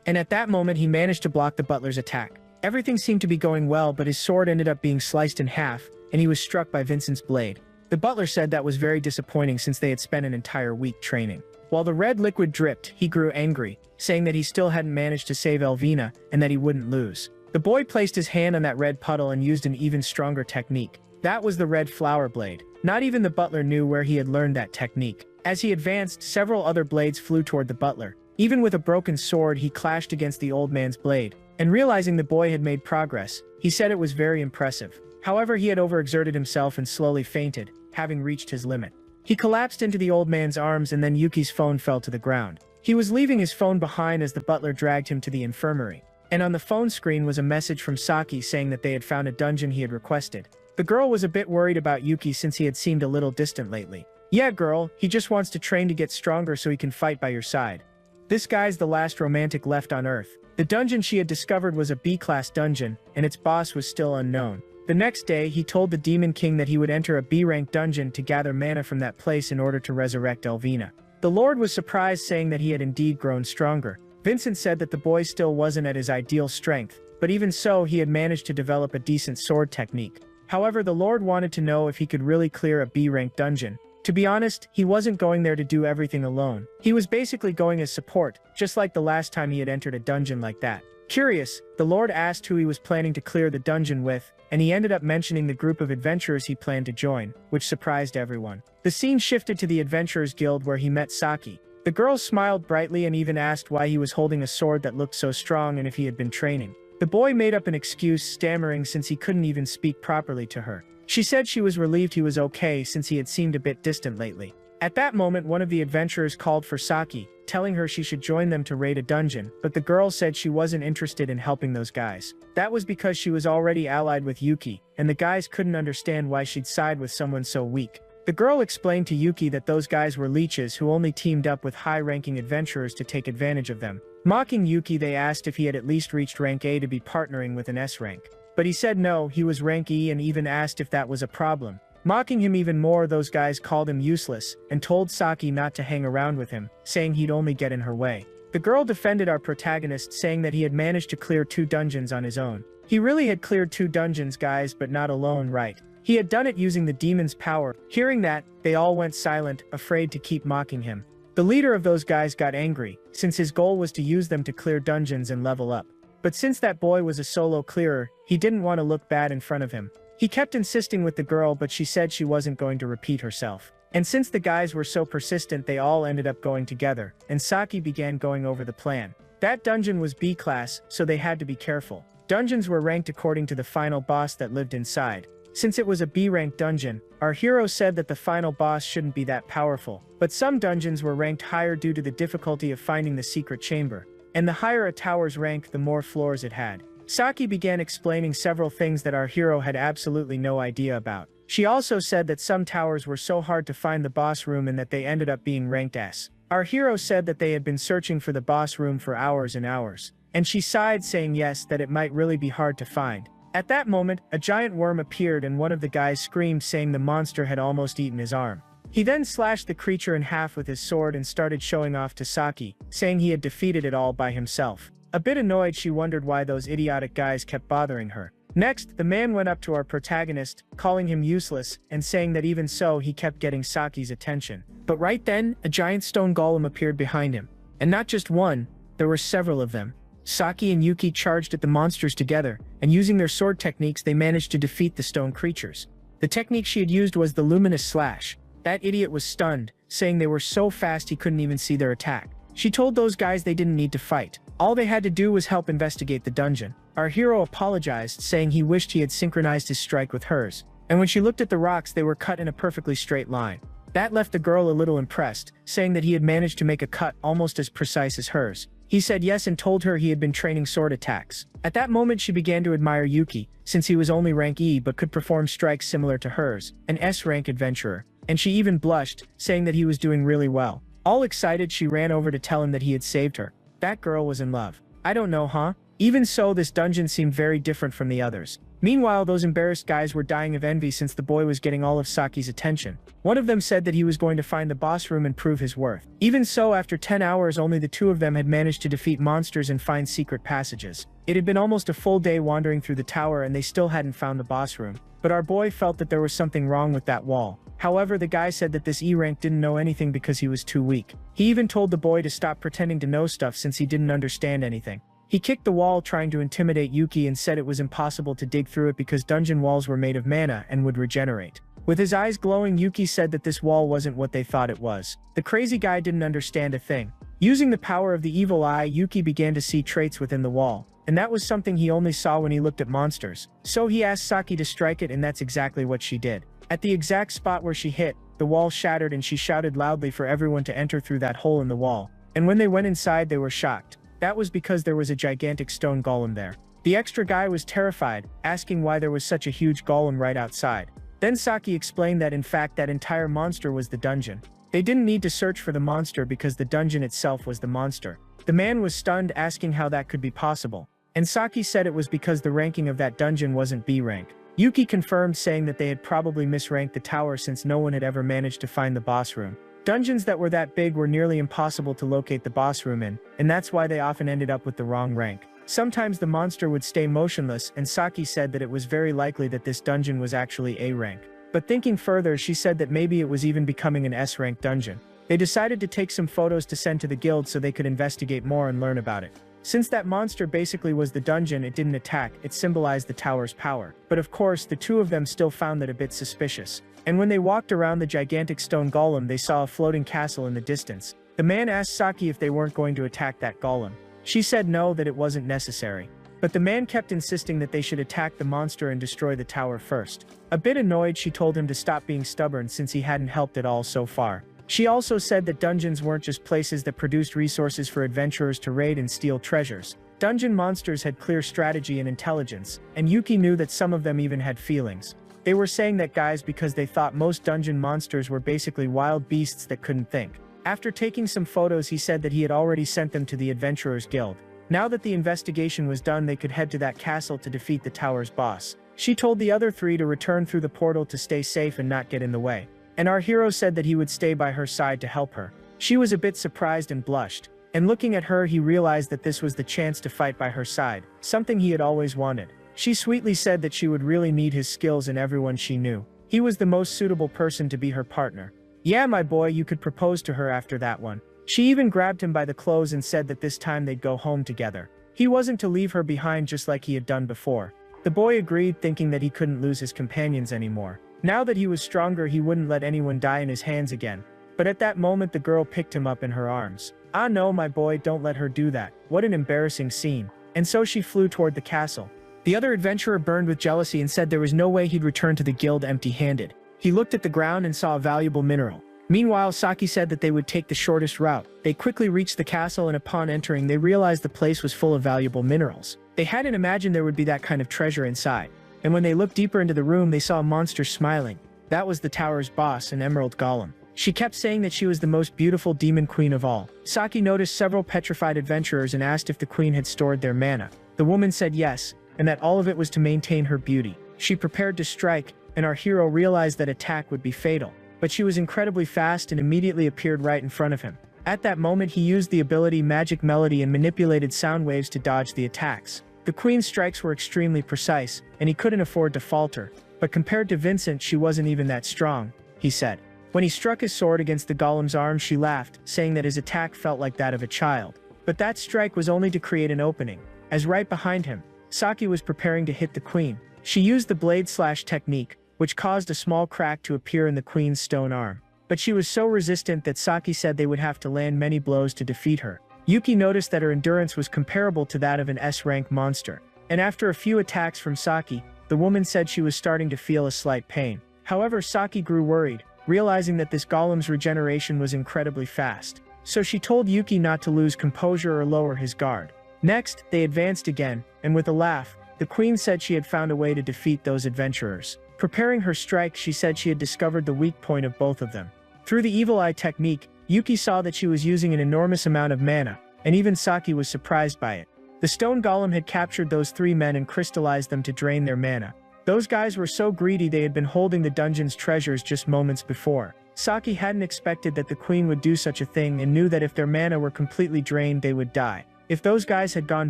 And at that moment he managed to block the butler's attack. Everything seemed to be going well, but his sword ended up being sliced in half, and he was struck by Vincent's blade. The butler said that was very disappointing since they had spent an entire week training. While the red liquid dripped, he grew angry, saying that he still hadn't managed to save Elvina, and that he wouldn't lose. The boy placed his hand on that red puddle and used an even stronger technique. That was the red flower blade. Not even the butler knew where he had learned that technique. As he advanced, several other blades flew toward the butler. Even with a broken sword, he clashed against the old man's blade. And realizing the boy had made progress, he said it was very impressive. However, he had overexerted himself and slowly fainted, having reached his limit. He collapsed into the old man's arms, and then Yuki's phone fell to the ground. He was leaving his phone behind as the butler dragged him to the infirmary. And on the phone screen was a message from Saki saying that they had found a dungeon he had requested. The girl was a bit worried about Yuki since he had seemed a little distant lately. Yeah, girl, he just wants to train to get stronger so he can fight by your side. This guy's the last romantic left on Earth. The dungeon she had discovered was a B-class dungeon, and its boss was still unknown. The next day, he told the Demon King that he would enter a B-rank dungeon to gather mana from that place in order to resurrect Elvina. The Lord was surprised, saying that he had indeed grown stronger. Vincent said that the boy still wasn't at his ideal strength, but even so, he had managed to develop a decent sword technique. However, the Lord wanted to know if he could really clear a B-rank dungeon. To be honest, he wasn't going there to do everything alone. He was basically going as support, just like the last time he had entered a dungeon like that. Curious, the Lord asked who he was planning to clear the dungeon with, and he ended up mentioning the group of adventurers he planned to join, which surprised everyone. The scene shifted to the Adventurers Guild where he met Saki. The girl smiled brightly and even asked why he was holding a sword that looked so strong and if he had been training. The boy made up an excuse, stammering since he couldn't even speak properly to her. She said she was relieved he was okay since he had seemed a bit distant lately. At that moment, one of the adventurers called for Saki, telling her she should join them to raid a dungeon, but the girl said she wasn't interested in helping those guys. That was because she was already allied with Yuki, and the guys couldn't understand why she'd side with someone so weak. The girl explained to Yuki that those guys were leeches who only teamed up with high-ranking adventurers to take advantage of them. Mocking Yuki, they asked if he had at least reached rank A to be partnering with an S rank. But he said no, he was rank E, and even asked if that was a problem. Mocking him even more, those guys called him useless, and told Saki not to hang around with him, saying he'd only get in her way. The girl defended our protagonist, saying that he had managed to clear 2 dungeons on his own. He really had cleared 2 dungeons, guys, but not alone, right? He had done it using the demon's power. Hearing that, they all went silent, afraid to keep mocking him. The leader of those guys got angry, since his goal was to use them to clear dungeons and level up. But since that boy was a solo clearer, he didn't want to look bad in front of him. He kept insisting with the girl, but she said she wasn't going to repeat herself. And since the guys were so persistent, they all ended up going together, and Saki began going over the plan. That dungeon was B-class, so they had to be careful. Dungeons were ranked according to the final boss that lived inside. Since it was a B-rank dungeon, our hero said that the final boss shouldn't be that powerful, but some dungeons were ranked higher due to the difficulty of finding the secret chamber. And the higher a tower's rank, the more floors it had. Saki began explaining several things that our hero had absolutely no idea about. She also said that some towers were so hard to find the boss room and that they ended up being ranked S. Our hero said that they had been searching for the boss room for hours and hours. And she sighed, saying yes, that it might really be hard to find. At that moment, a giant worm appeared and one of the guys screamed, saying the monster had almost eaten his arm. He then slashed the creature in half with his sword and started showing off to Saki, saying he had defeated it all by himself. A bit annoyed, she wondered why those idiotic guys kept bothering her. Next, the man went up to our protagonist, calling him useless, and saying that even so, he kept getting Saki's attention. But right then, a giant stone golem appeared behind him. And not just one, there were several of them. Saki and Yuki charged at the monsters together, and using their sword techniques, they managed to defeat the stone creatures. The technique she had used was the luminous slash. That idiot was stunned, saying they were so fast he couldn't even see their attack. She told those guys they didn't need to fight. All they had to do was help investigate the dungeon. Our hero apologized, saying he wished he had synchronized his strike with hers. And when she looked at the rocks, they were cut in a perfectly straight line. That left the girl a little impressed, saying that he had managed to make a cut almost as precise as hers. He said yes and told her he had been training sword attacks. At that moment, she began to admire Yuki, since he was only rank E but could perform strikes similar to hers, an S-rank adventurer. And she even blushed, saying that he was doing really well. All excited, she ran over to tell him that he had saved her. That girl was in love. I don't know, huh? Even so, this dungeon seemed very different from the others. Meanwhile, those embarrassed guys were dying of envy since the boy was getting all of Saki's attention. One of them said that he was going to find the boss room and prove his worth. Even so, after 10 hours, only the 2 of them had managed to defeat monsters and find secret passages. It had been almost a full day wandering through the tower and they still hadn't found the boss room. But our boy felt that there was something wrong with that wall. However, the guy said that this E-rank didn't know anything because he was too weak. He even told the boy to stop pretending to know stuff since he didn't understand anything. He kicked the wall, trying to intimidate Yuki, and said it was impossible to dig through it because dungeon walls were made of mana and would regenerate. With his eyes glowing, Yuki said that this wall wasn't what they thought it was. The crazy guy didn't understand a thing. Using the power of the evil eye, Yuki began to see traits within the wall, and that was something he only saw when he looked at monsters. So he asked Saki to strike it, and that's exactly what she did. At the exact spot where she hit, the wall shattered and she shouted loudly for everyone to enter through that hole in the wall. And when they went inside, they were shocked. That was because there was a gigantic stone golem there. The extra guy was terrified, asking why there was such a huge golem right outside. Then Saki explained that in fact that entire monster was the dungeon. They didn't need to search for the monster because the dungeon itself was the monster. The man was stunned, asking how that could be possible. And Saki said it was because the ranking of that dungeon wasn't B rank. Yuki confirmed, saying that they had probably misranked the tower since no one had ever managed to find the boss room. Dungeons that were that big were nearly impossible to locate the boss room in, and that's why they often ended up with the wrong rank. Sometimes the monster would stay motionless, and Saki said that it was very likely that this dungeon was actually A rank. But thinking further, she said that maybe it was even becoming an S rank dungeon. They decided to take some photos to send to the guild so they could investigate more and learn about it. Since that monster basically was the dungeon, it didn't attack, it symbolized the tower's power. But of course, the two of them still found that a bit suspicious. And when they walked around the gigantic stone golem, they saw a floating castle in the distance. The man asked Saki if they weren't going to attack that golem. She said no, that it wasn't necessary. But the man kept insisting that they should attack the monster and destroy the tower first. A bit annoyed, she told him to stop being stubborn since he hadn't helped at all so far. She also said that dungeons weren't just places that produced resources for adventurers to raid and steal treasures. Dungeon monsters had clear strategy and intelligence, and Yuki knew that some of them even had feelings. They were saying that guys because they thought most dungeon monsters were basically wild beasts that couldn't think. After taking some photos, he said that he had already sent them to the Adventurers Guild. Now that the investigation was done, they could head to that castle to defeat the tower's boss. She told the other three to return through the portal to stay safe and not get in the way. And our hero said that he would stay by her side to help her. She was a bit surprised and blushed. And looking at her, he realized that this was the chance to fight by her side, something he had always wanted. She sweetly said that she would really need his skills and everyone she knew. He was the most suitable person to be her partner. Yeah, my boy, you could propose to her after that one. She even grabbed him by the clothes and said that this time they'd go home together. He wasn't to leave her behind just like he had done before. The boy agreed, thinking that he couldn't lose his companions anymore. Now that he was stronger, he wouldn't let anyone die in his hands again. But at that moment, the girl picked him up in her arms. Ah no, my boy, don't let her do that. What an embarrassing scene. And so she flew toward the castle. The other adventurer burned with jealousy and said there was no way he'd return to the guild empty-handed. He looked at the ground and saw a valuable mineral. Meanwhile, Saki said that they would take the shortest route. They quickly reached the castle, and upon entering, they realized the place was full of valuable minerals. They hadn't imagined there would be that kind of treasure inside. And when they looked deeper into the room, they saw a monster smiling. That was the tower's boss, an emerald golem. She kept saying that she was the most beautiful demon queen of all. Saki noticed several petrified adventurers and asked if the queen had stored their mana. The woman said yes, and that all of it was to maintain her beauty. She prepared to strike, and our hero realized that attack would be fatal. But she was incredibly fast and immediately appeared right in front of him. At that moment, he used the ability Magic Melody and manipulated sound waves to dodge the attacks. The queen's strikes were extremely precise, and he couldn't afford to falter. But compared to Vincent, she wasn't even that strong, he said. When he struck his sword against the golem's arm, she laughed, saying that his attack felt like that of a child. But that strike was only to create an opening, as right behind him, Saki was preparing to hit the queen. She used the blade slash technique, which caused a small crack to appear in the queen's stone arm. But she was so resistant that Saki said they would have to land many blows to defeat her. Yuki noticed that her endurance was comparable to that of an S-rank monster. And after a few attacks from Saki, the woman said she was starting to feel a slight pain. However, Saki grew worried, realizing that this golem's regeneration was incredibly fast. So she told Yuki not to lose composure or lower his guard. Next, they advanced again, and with a laugh, the queen said she had found a way to defeat those adventurers. Preparing her strike, she said she had discovered the weak point of both of them. Through the evil eye technique, Yuki saw that she was using an enormous amount of mana, and even Saki was surprised by it. The stone golem had captured those three men and crystallized them to drain their mana. Those guys were so greedy they had been holding the dungeon's treasures just moments before. Saki hadn't expected that the queen would do such a thing and knew that if their mana were completely drained, they would die. If those guys had gone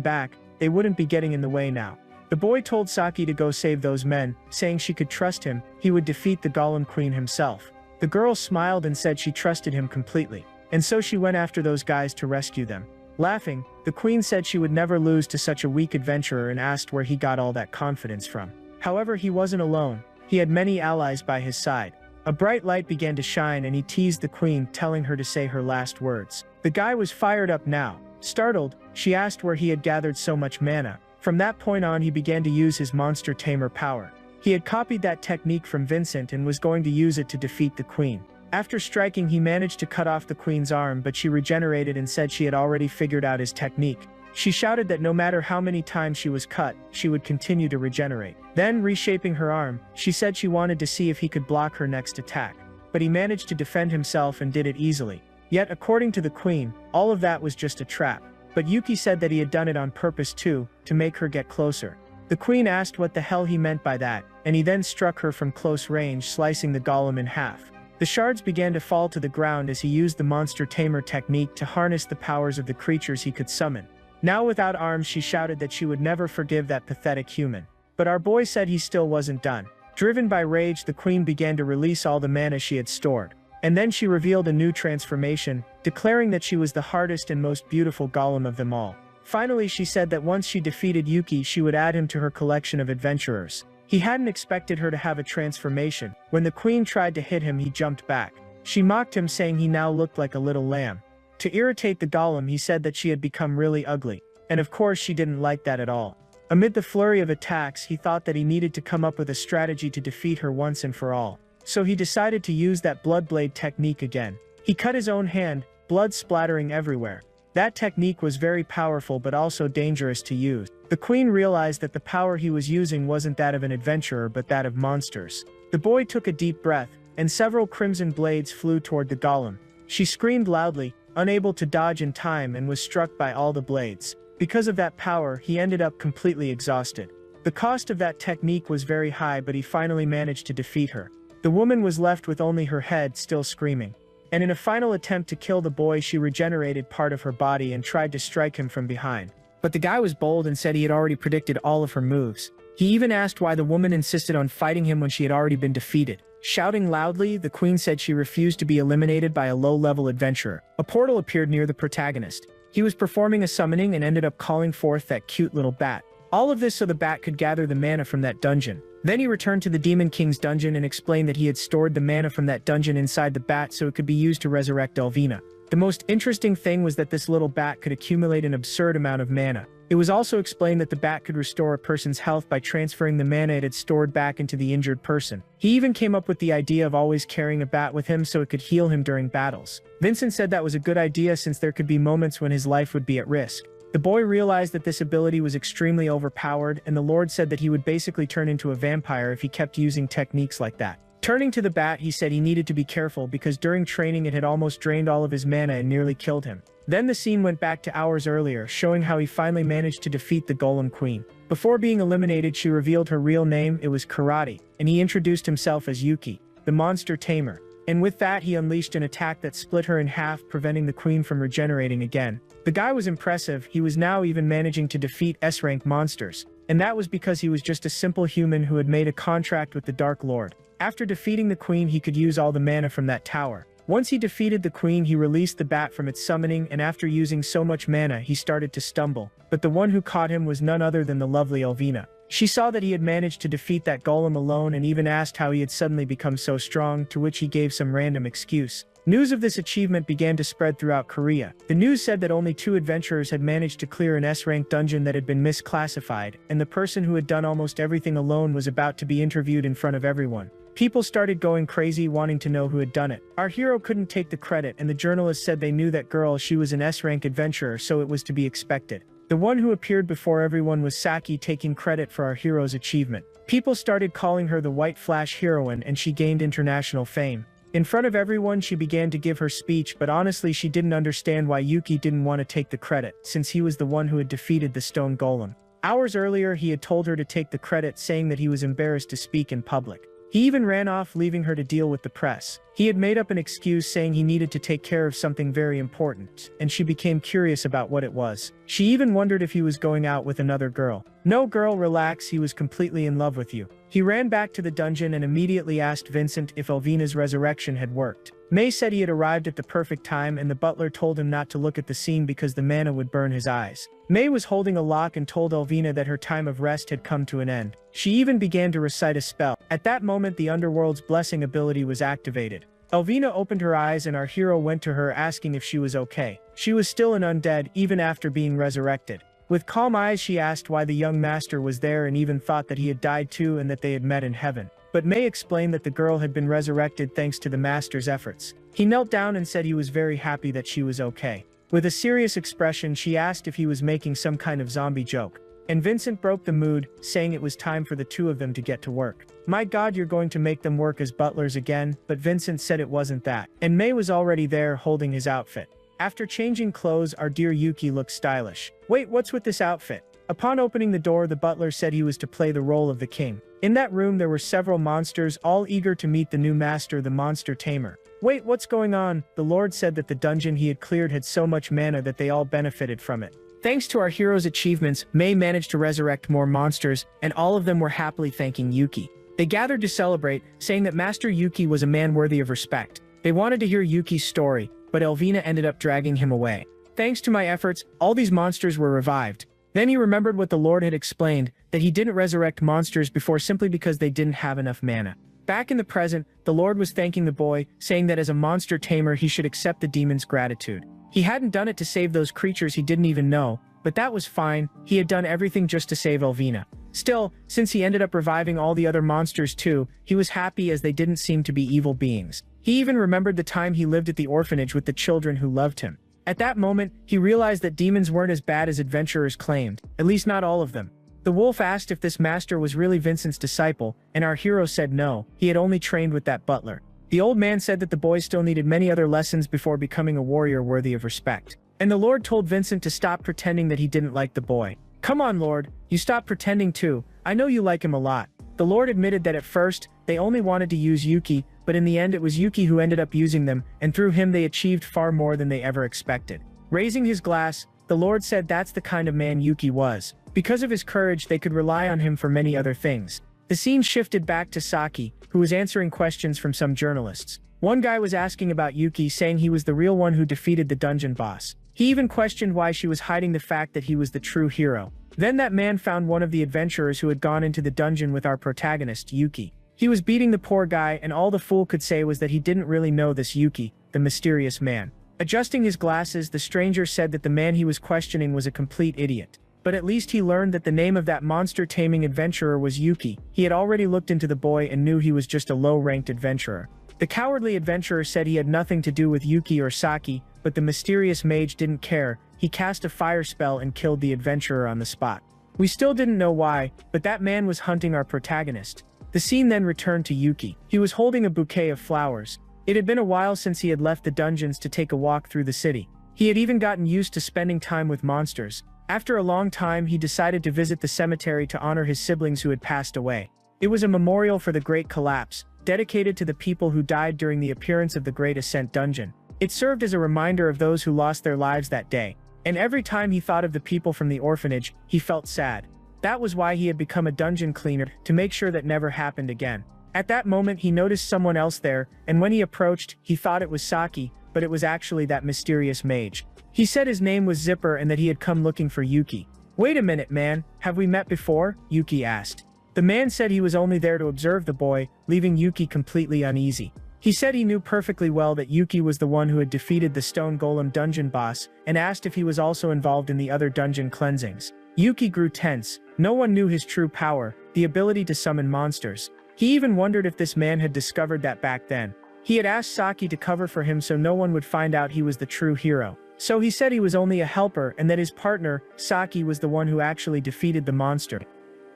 back, they wouldn't be getting in the way now. The boy told Saki to go save those men, saying she could trust him, he would defeat the golem queen himself. The girl smiled and said she trusted him completely, and so she went after those guys to rescue them. Laughing, the queen said she would never lose to such a weak adventurer and asked where he got all that confidence from. However, he wasn't alone. He had many allies by his side. A bright light began to shine and he teased the queen, telling her to say her last words. The guy was fired up now. Startled, she asked where he had gathered so much mana. From that point on, he began to use his monster tamer power. He had copied that technique from Vincent and was going to use it to defeat the queen. After striking, he managed to cut off the queen's arm, but she regenerated and said she had already figured out his technique. She shouted that no matter how many times she was cut, she would continue to regenerate. Then, reshaping her arm, she said she wanted to see if he could block her next attack. But he managed to defend himself and did it easily. Yet, according to the queen, all of that was just a trap. But Yuki said that he had done it on purpose too, to make her get closer. The queen asked what the hell he meant by that, and he then struck her from close range, slicing the golem in half. The shards began to fall to the ground as he used the monster tamer technique to harness the powers of the creatures he could summon. Now without arms, she shouted that she would never forgive that pathetic human. But our boy said he still wasn't done. Driven by rage, the queen began to release all the mana she had stored. And then she revealed a new transformation, declaring that she was the hardest and most beautiful golem of them all. Finally, she said that once she defeated Yuki, she would add him to her collection of adventurers. He hadn't expected her to have a transformation. When the queen tried to hit him, he jumped back. She mocked him, saying he now looked like a little lamb. To irritate the golem, he said that she had become really ugly. And of course, she didn't like that at all. Amid the flurry of attacks, he thought that he needed to come up with a strategy to defeat her once and for all. So he decided to use that blood blade technique again. He cut his own hand, blood splattering everywhere. That technique was very powerful but also dangerous to use. The queen realized that the power he was using wasn't that of an adventurer but that of monsters. The boy took a deep breath, and several crimson blades flew toward the golem. She screamed loudly, unable to dodge in time, and was struck by all the blades. Because of that power, he ended up completely exhausted. The cost of that technique was very high, but he finally managed to defeat her. The woman was left with only her head still screaming. And in a final attempt to kill the boy, she regenerated part of her body and tried to strike him from behind. But the guy was bold and said he had already predicted all of her moves. He even asked why the woman insisted on fighting him when she had already been defeated. Shouting loudly, the queen said she refused to be eliminated by a low-level adventurer. A portal appeared near the protagonist. He was performing a summoning and ended up calling forth that cute little bat. All of this so the bat could gather the mana from that dungeon. Then he returned to the Demon King's dungeon and explained that he had stored the mana from that dungeon inside the bat so it could be used to resurrect Elvina. The most interesting thing was that this little bat could accumulate an absurd amount of mana. It was also explained that the bat could restore a person's health by transferring the mana it had stored back into the injured person. He even came up with the idea of always carrying a bat with him so it could heal him during battles. Vincent said that was a good idea since there could be moments when his life would be at risk. The boy realized that this ability was extremely overpowered, and the Lord said that he would basically turn into a vampire if he kept using techniques like that. Turning to the bat, he said he needed to be careful because during training it had almost drained all of his mana and nearly killed him. Then the scene went back to hours earlier, showing how he finally managed to defeat the Golem Queen. Before being eliminated, she revealed her real name. It was Karate, and he introduced himself as Yuki, the monster tamer. And with that, he unleashed an attack that split her in half, preventing the queen from regenerating again. The guy was impressive. He was now even managing to defeat S-rank monsters. And that was because he was just a simple human who had made a contract with the Dark Lord. After defeating the queen, he could use all the mana from that tower. Once he defeated the queen, he released the bat from its summoning, and after using so much mana, he started to stumble. But the one who caught him was none other than the lovely Elvina. She saw that he had managed to defeat that golem alone and even asked how he had suddenly become so strong, to which he gave some random excuse. News of this achievement began to spread throughout Korea. The news said that only 2 adventurers had managed to clear an S-rank dungeon that had been misclassified, and the person who had done almost everything alone was about to be interviewed in front of everyone. People started going crazy wanting to know who had done it. Our hero couldn't take the credit, and the journalists said they knew that girl. She was an S-rank adventurer, so it was to be expected. The one who appeared before everyone was Saki, taking credit for our hero's achievement. People started calling her the White Flash heroine, and she gained international fame. In front of everyone, she began to give her speech, but honestly she didn't understand why Yuki didn't want to take the credit, since he was the one who had defeated the stone golem. Hours earlier, he had told her to take the credit, saying that he was embarrassed to speak in public. He even ran off, leaving her to deal with the press. He had made up an excuse saying he needed to take care of something very important, and she became curious about what it was. She even wondered if he was going out with another girl. No girl, relax, he was completely in love with you. He ran back to the dungeon and immediately asked Vincent if Elvina's resurrection had worked. May said he had arrived at the perfect time, and the butler told him not to look at the scene because the mana would burn his eyes. May was holding a lock and told Elvina that her time of rest had come to an end. She even began to recite a spell. At that moment, the Underworld's blessing ability was activated. Elvina opened her eyes and our hero went to her asking if she was okay. She was still an undead, even after being resurrected. With calm eyes, she asked why the young master was there and even thought that he had died too and that they had met in heaven. But May explained that the girl had been resurrected thanks to the master's efforts. He knelt down and said he was very happy that she was okay. With a serious expression, she asked if he was making some kind of zombie joke. And Vincent broke the mood, saying it was time for the two of them to get to work. My God, you're going to make them work as butlers again? But Vincent said it wasn't that. And May was already there holding his outfit. After changing clothes, our dear Yuki looked stylish. Wait, what's with this outfit? Upon opening the door, the butler said he was to play the role of the king. In that room there were several monsters, all eager to meet the new master, the monster tamer. Wait, what's going on? The Lord said that the dungeon he had cleared had so much mana that they all benefited from it. Thanks to our hero's achievements, May managed to resurrect more monsters, and all of them were happily thanking Yuki. They gathered to celebrate, saying that Master Yuki was a man worthy of respect. They wanted to hear Yuki's story, but Elvina ended up dragging him away. Thanks to my efforts, all these monsters were revived. Then he remembered what the Lord had explained, that he didn't resurrect monsters before simply because they didn't have enough mana. Back in the present, the Lord was thanking the boy, saying that as a monster tamer he should accept the demon's gratitude. He hadn't done it to save those creatures he didn't even know, but that was fine, he had done everything just to save Elvina. Still, since he ended up reviving all the other monsters too, he was happy as they didn't seem to be evil beings. He even remembered the time he lived at the orphanage with the children who loved him. At that moment, he realized that demons weren't as bad as adventurers claimed, at least not all of them. The wolf asked if this master was really Vincent's disciple, and our hero said no, he had only trained with that butler. The old man said that the boy still needed many other lessons before becoming a warrior worthy of respect. And the Lord told Vincent to stop pretending that he didn't like the boy. Come on, Lord, you stop pretending too, I know you like him a lot. The Lord admitted that at first, they only wanted to use Yuki, but in the end it was Yuki who ended up using them, and through him they achieved far more than they ever expected. Raising his glass, the Lord said that's the kind of man Yuki was. Because of his courage, they could rely on him for many other things. The scene shifted back to Saki, who was answering questions from some journalists. One guy was asking about Yuki, saying he was the real one who defeated the dungeon boss. He even questioned why she was hiding the fact that he was the true hero. Then that man found one of the adventurers who had gone into the dungeon with our protagonist, Yuki. He was beating the poor guy, and all the fool could say was that he didn't really know this Yuki, the mysterious man. Adjusting his glasses, the stranger said that the man he was questioning was a complete idiot. But at least he learned that the name of that monster-taming adventurer was Yuki. He had already looked into the boy and knew he was just a low-ranked adventurer. The cowardly adventurer said he had nothing to do with Yuki or Saki, but the mysterious mage didn't care. He cast a fire spell and killed the adventurer on the spot. We still didn't know why, but that man was hunting our protagonist. The scene then returned to Yuki. He was holding a bouquet of flowers. It had been a while since he had left the dungeons to take a walk through the city. He had even gotten used to spending time with monsters. After a long time, he decided to visit the cemetery to honor his siblings who had passed away. It was a memorial for the Great Collapse, dedicated to the people who died during the appearance of the Great Ascent dungeon. It served as a reminder of those who lost their lives that day. And every time he thought of the people from the orphanage, he felt sad. That was why he had become a dungeon cleaner, to make sure that never happened again. At that moment he noticed someone else there, and when he approached, he thought it was Saki, but it was actually that mysterious mage. He said his name was Zipper and that he had come looking for Yuki. Wait a minute, man, have we met before? Yuki asked. The man said he was only there to observe the boy, leaving Yuki completely uneasy. He said he knew perfectly well that Yuki was the one who had defeated the stone golem dungeon boss, and asked if he was also involved in the other dungeon cleansings. Yuki grew tense. No one knew his true power, the ability to summon monsters. He even wondered if this man had discovered that back then. He had asked Saki to cover for him so no one would find out he was the true hero. So he said he was only a helper and that his partner, Saki, was the one who actually defeated the monster.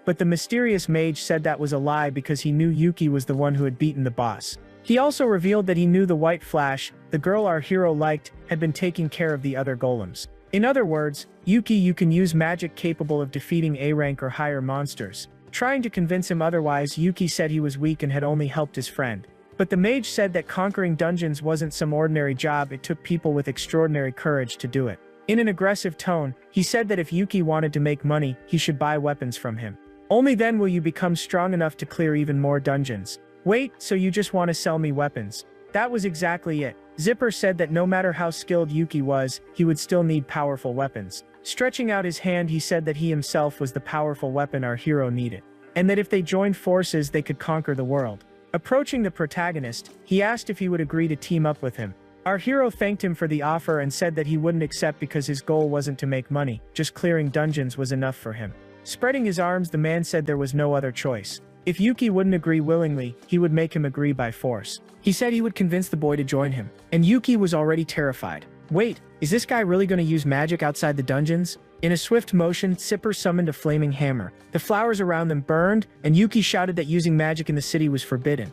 But the mysterious mage said that was a lie because he knew Yuki was the one who had beaten the boss. He also revealed that he knew the White Flash, the girl our hero liked, had been taking care of the other golems. In other words, Yuki, you can use magic capable of defeating A-rank or higher monsters. Trying to convince him otherwise, Yuki said he was weak and had only helped his friend. But the mage said that conquering dungeons wasn't some ordinary job, it took people with extraordinary courage to do it. In an aggressive tone, he said that if Yuki wanted to make money, he should buy weapons from him. Only then will you become strong enough to clear even more dungeons. Wait, so you just want to sell me weapons? That was exactly it. Zipper said that no matter how skilled Yuki was, he would still need powerful weapons. Stretching out his hand, he said that he himself was the powerful weapon our hero needed, and that if they joined forces they could conquer the world. Approaching the protagonist, he asked if he would agree to team up with him. Our hero thanked him for the offer and said that he wouldn't accept because his goal wasn't to make money, just clearing dungeons was enough for him. Spreading his arms, the man said there was no other choice. If Yuki wouldn't agree willingly, he would make him agree by force. He said he would convince the boy to join him, and Yuki was already terrified. Wait, Is this guy really going to use magic outside the dungeons? In a swift motion, Sipper summoned a flaming hammer. The flowers around them burned, and Yuki shouted that using magic in the city was forbidden.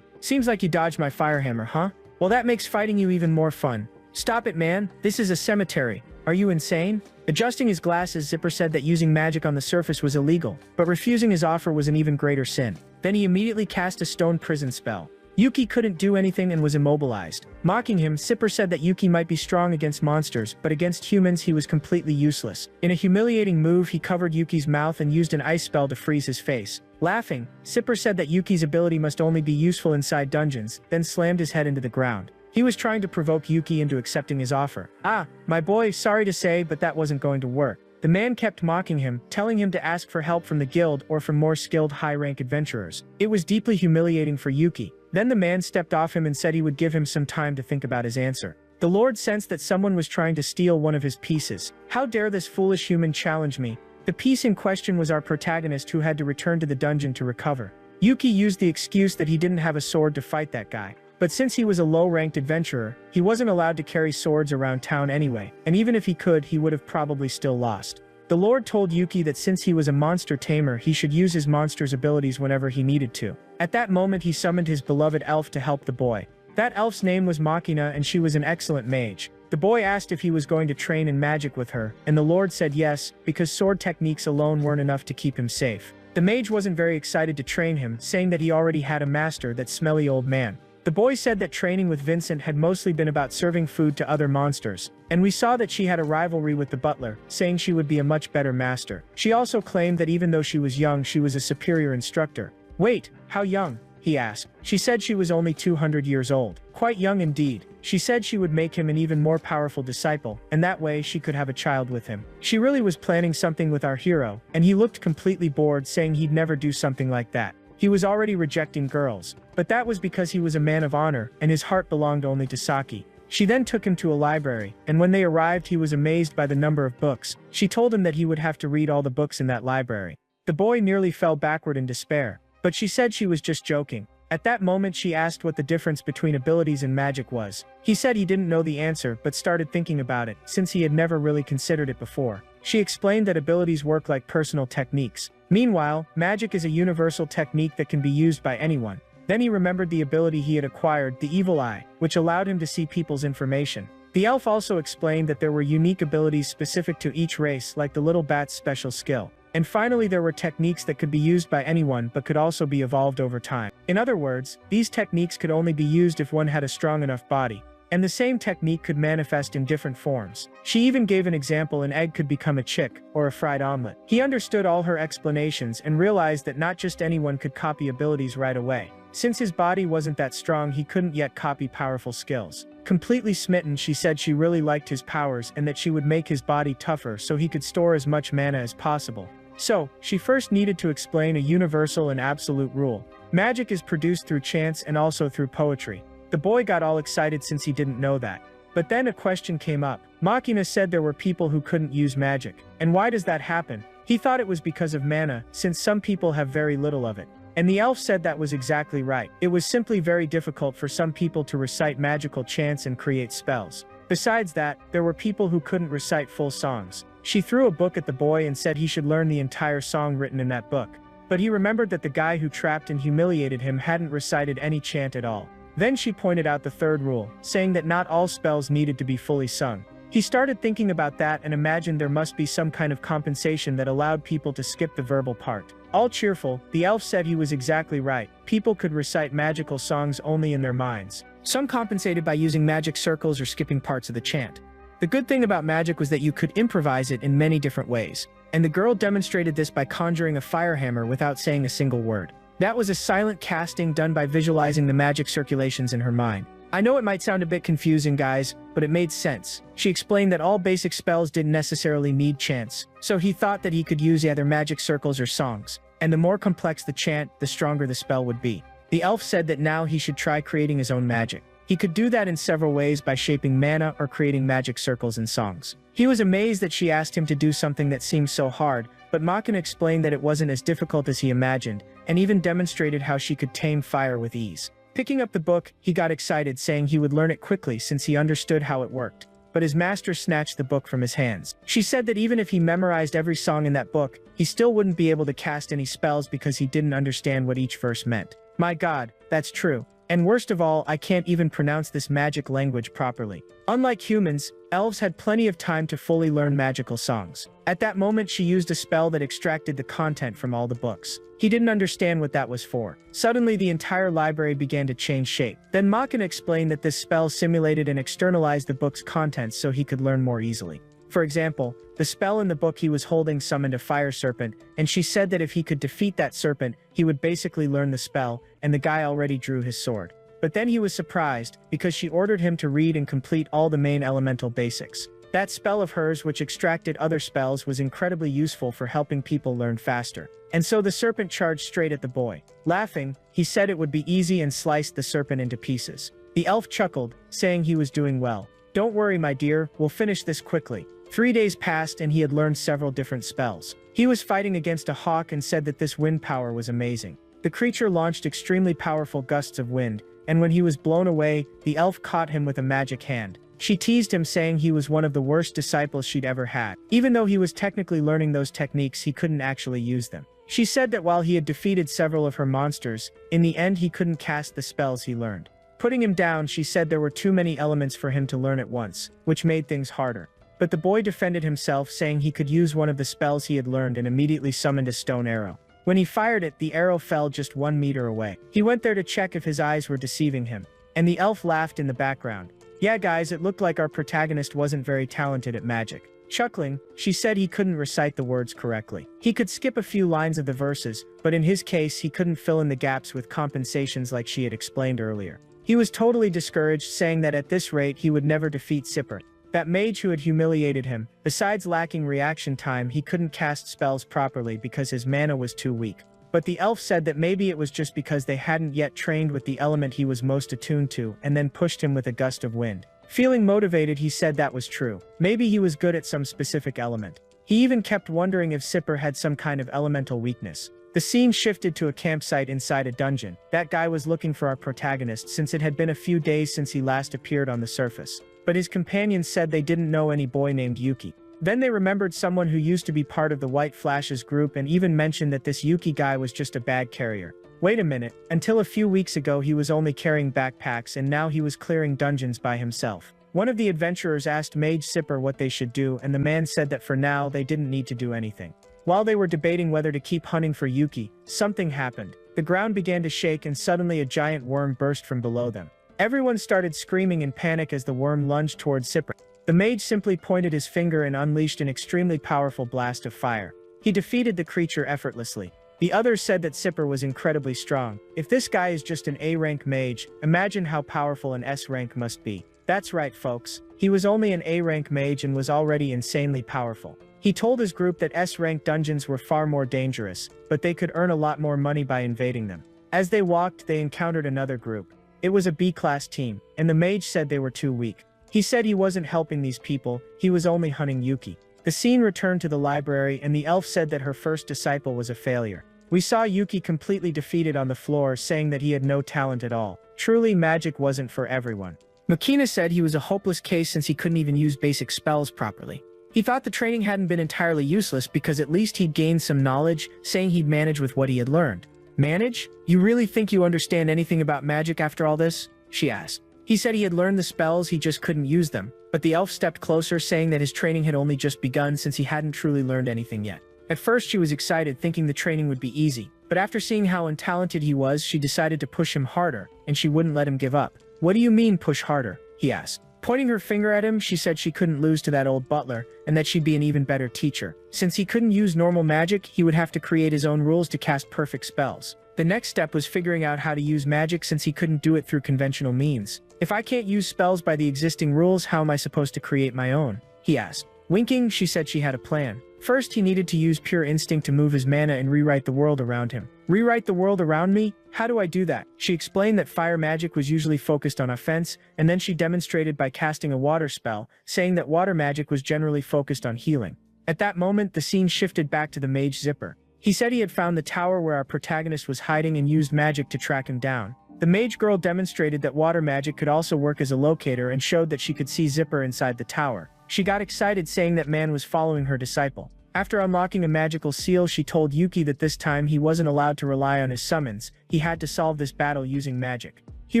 Seems like you dodged my fire hammer, huh? Well, that makes fighting you even more fun. Stop it, man. This is a cemetery. Are you insane? Adjusting his glasses, Zipper said that using magic on the surface was illegal, but refusing his offer was an even greater sin. Then he immediately cast a stone prison spell. Yuki couldn't do anything and was immobilized. Mocking him, Sipper said that Yuki might be strong against monsters, but against humans he was completely useless. In a humiliating move, he covered Yuki's mouth and used an ice spell to freeze his face. Laughing, Sipper said that Yuki's ability must only be useful inside dungeons, then slammed his head into the ground. He was trying to provoke Yuki into accepting his offer. "Ah, my boy, sorry to say, but that wasn't going to work." The man kept mocking him, telling him to ask for help from the guild or from more skilled high-rank adventurers. It was deeply humiliating for Yuki. Then the man stepped off him and said he would give him some time to think about his answer. The Lord sensed that someone was trying to steal one of his pieces. How dare this foolish human challenge me? The piece in question was our protagonist who had to return to the dungeon to recover. Yuki used the excuse that he didn't have a sword to fight that guy. But since he was a low-ranked adventurer, he wasn't allowed to carry swords around town anyway, and even if he could, he would have probably still lost. The Lord told Yuki that since he was a monster tamer, he should use his monster's abilities whenever he needed to. At that moment, he summoned his beloved elf to help the boy. That elf's name was Machina, and she was an excellent mage. The boy asked if he was going to train in magic with her, and the Lord said yes, because sword techniques alone weren't enough to keep him safe. The mage wasn't very excited to train him, saying that he already had a master, that smelly old man. The boy said that training with Vincent had mostly been about serving food to other monsters, and we saw that she had a rivalry with the butler, saying she would be a much better master. She also claimed that even though she was young, she was a superior instructor. "Wait, how young?" he asked. She said she was only 200 years old. Quite young indeed. She said she would make him an even more powerful disciple, and that way she could have a child with him. She really was planning something with our hero, and he looked completely bored, saying he'd never do something like that. He was already rejecting girls, but that was because he was a man of honor, and his heart belonged only to Saki. She then took him to a library, and when they arrived he was amazed by the number of books. She told him that he would have to read all the books in that library. The boy nearly fell backward in despair, but she said she was just joking. At that moment she asked what the difference between abilities and magic was. He said he didn't know the answer but started thinking about it, since he had never really considered it before. She explained that abilities work like personal techniques. Meanwhile, magic is a universal technique that can be used by anyone. Then he remembered the ability he had acquired, the Evil Eye, which allowed him to see people's information. The elf also explained that there were unique abilities specific to each race, like the little bat's special skill. And finally, there were techniques that could be used by anyone but could also be evolved over time. In other words, these techniques could only be used if one had a strong enough body. And the same technique could manifest in different forms. She even gave an example: an egg could become a chick, or a fried omelet. He understood all her explanations and realized that not just anyone could copy abilities right away. Since his body wasn't that strong, he couldn't yet copy powerful skills. Completely smitten, she said she really liked his powers and that she would make his body tougher so he could store as much mana as possible. So, she first needed to explain a universal and absolute rule. Magic is produced through chance and also through poetry. The boy got all excited since he didn't know that. But then a question came up. Machina said there were people who couldn't use magic. And why does that happen? He thought it was because of mana, since some people have very little of it. And the elf said that was exactly right. It was simply very difficult for some people to recite magical chants and create spells. Besides that, there were people who couldn't recite full songs. She threw a book at the boy and said he should learn the entire song written in that book. But he remembered that the guy who trapped and humiliated him hadn't recited any chant at all. Then she pointed out the third rule, saying that not all spells needed to be fully sung. He started thinking about that and imagined there must be some kind of compensation that allowed people to skip the verbal part. All cheerful, the elf said he was exactly right. People could recite magical songs only in their minds. Some compensated by using magic circles or skipping parts of the chant. The good thing about magic was that you could improvise it in many different ways. And the girl demonstrated this by conjuring a fire hammer without saying a single word. That was a silent casting done by visualizing the magic circulations in her mind. I know it might sound a bit confusing, guys, but it made sense. She explained that all basic spells didn't necessarily need chants, so he thought that he could use either magic circles or songs. And the more complex the chant, the stronger the spell would be. The elf said that now he should try creating his own magic. He could do that in several ways, by shaping mana or creating magic circles and songs. He was amazed that she asked him to do something that seemed so hard, but Machina explained that it wasn't as difficult as he imagined, and even demonstrated how she could tame fire with ease. Picking up the book, he got excited, saying he would learn it quickly since he understood how it worked. but his master snatched the book from his hands. She said that even if he memorized every song in that book, he still wouldn't be able to cast any spells because he didn't understand what each verse meant. My god, that's true. And worst of all, I can't even pronounce this magic language properly. Unlike humans, elves had plenty of time to fully learn magical songs. At that moment, she used a spell that extracted the content from all the books. He didn't understand what that was for. Suddenly, the entire library began to change shape. Then Makina explained that this spell simulated and externalized the book's contents so he could learn more easily. For example, the spell in the book he was holding summoned a fire serpent, and she said that if he could defeat that serpent, he would basically learn the spell, and the guy already drew his sword. But then he was surprised, because she ordered him to read and complete all the main elemental basics. That spell of hers, which extracted other spells, was incredibly useful for helping people learn faster. And so the serpent charged straight at the boy. Laughing, he said it would be easy and sliced the serpent into pieces. The elf chuckled, saying he was doing well. Don't worry, my dear, we'll finish this quickly. 3 days passed and he had learned several different spells. He was fighting against a hawk and said that this wind power was amazing. The creature launched extremely powerful gusts of wind, and when he was blown away, the elf caught him with a magic hand. She teased him, saying he was one of the worst disciples she'd ever had. Even though he was technically learning those techniques, he couldn't actually use them. She said that while he had defeated several of her monsters, in the end he couldn't cast the spells he learned. Putting him down, she said there were too many elements for him to learn at once, which made things harder. But the boy defended himself, saying he could use one of the spells he had learned, and immediately summoned a stone arrow. When he fired it, the arrow fell just 1 meter away. He went there to check if his eyes were deceiving him, and the elf laughed in the background. Yeah guys, it looked like our protagonist wasn't very talented at magic. Chuckling, she said he couldn't recite the words correctly. He could skip a few lines of the verses, but in his case he couldn't fill in the gaps with compensations like she had explained earlier. He was totally discouraged, saying that at this rate he would never defeat Sipper, that mage who had humiliated him. Besides lacking reaction time, he couldn't cast spells properly because his mana was too weak. But the elf said that maybe it was just because they hadn't yet trained with the element he was most attuned to, and then pushed him with a gust of wind. Feeling motivated, he said that was true. Maybe he was good at some specific element. He even kept wondering if Sipper had some kind of elemental weakness. The scene shifted to a campsite inside a dungeon. That guy was looking for our protagonist since it had been a few days since he last appeared on the surface. But his companions said they didn't know any boy named Yuki. Then they remembered someone who used to be part of the White Flashes group and even mentioned that this Yuki guy was just a bag carrier. Wait a minute, until a few weeks ago he was only carrying backpacks and now he was clearing dungeons by himself. One of the adventurers asked Mage Sipper what they should do, and the man said that for now they didn't need to do anything. While they were debating whether to keep hunting for Yuki, something happened. The ground began to shake and suddenly a giant worm burst from below them. Everyone started screaming in panic as the worm lunged towards Sipper. The mage simply pointed his finger and unleashed an extremely powerful blast of fire. He defeated the creature effortlessly. The others said that Sipper was incredibly strong. If this guy is just an A-rank mage, imagine how powerful an S-rank must be. That's right, folks. He was only an A-rank mage and was already insanely powerful. He told his group that S-rank dungeons were far more dangerous, but they could earn a lot more money by invading them. As they walked, they encountered another group. It was a B-class team, and the mage said they were too weak. He said he wasn't helping these people, he was only hunting Yuki. The scene returned to the library, and the elf said that her first disciple was a failure. We saw Yuki completely defeated on the floor, saying that he had no talent at all. Truly, magic wasn't for everyone. Makina said he was a hopeless case since he couldn't even use basic spells properly. He thought the training hadn't been entirely useless because at least he'd gained some knowledge, saying he'd manage with what he had learned. Manage? You really think you understand anything about magic after all this? She asked. He said he had learned the spells, he just couldn't use them. But the elf stepped closer, saying that his training had only just begun since he hadn't truly learned anything yet. At first she was excited, thinking the training would be easy. But after seeing how untalented he was, she decided to push him harder, and she wouldn't let him give up. What do you mean, push harder? He asked. Pointing her finger at him, she said she couldn't lose to that old butler, and that she'd be an even better teacher. Since he couldn't use normal magic, he would have to create his own rules to cast perfect spells. The next step was figuring out how to use magic since he couldn't do it through conventional means. If I can't use spells by the existing rules, how am I supposed to create my own? He asked. Winking, she said she had a plan. First, he needed to use pure instinct to move his mana and rewrite the world around him. Rewrite the world around me? How do I do that? She explained that fire magic was usually focused on offense, and then she demonstrated by casting a water spell, saying that water magic was generally focused on healing. At that moment, the scene shifted back to the mage Zipper. He said he had found the tower where our protagonist was hiding and used magic to track him down. The mage girl demonstrated that water magic could also work as a locator and showed that she could see Zipper inside the tower. She got excited saying that man was following her disciple. After unlocking a magical seal, she told Yuki that this time he wasn't allowed to rely on his summons, he had to solve this battle using magic. He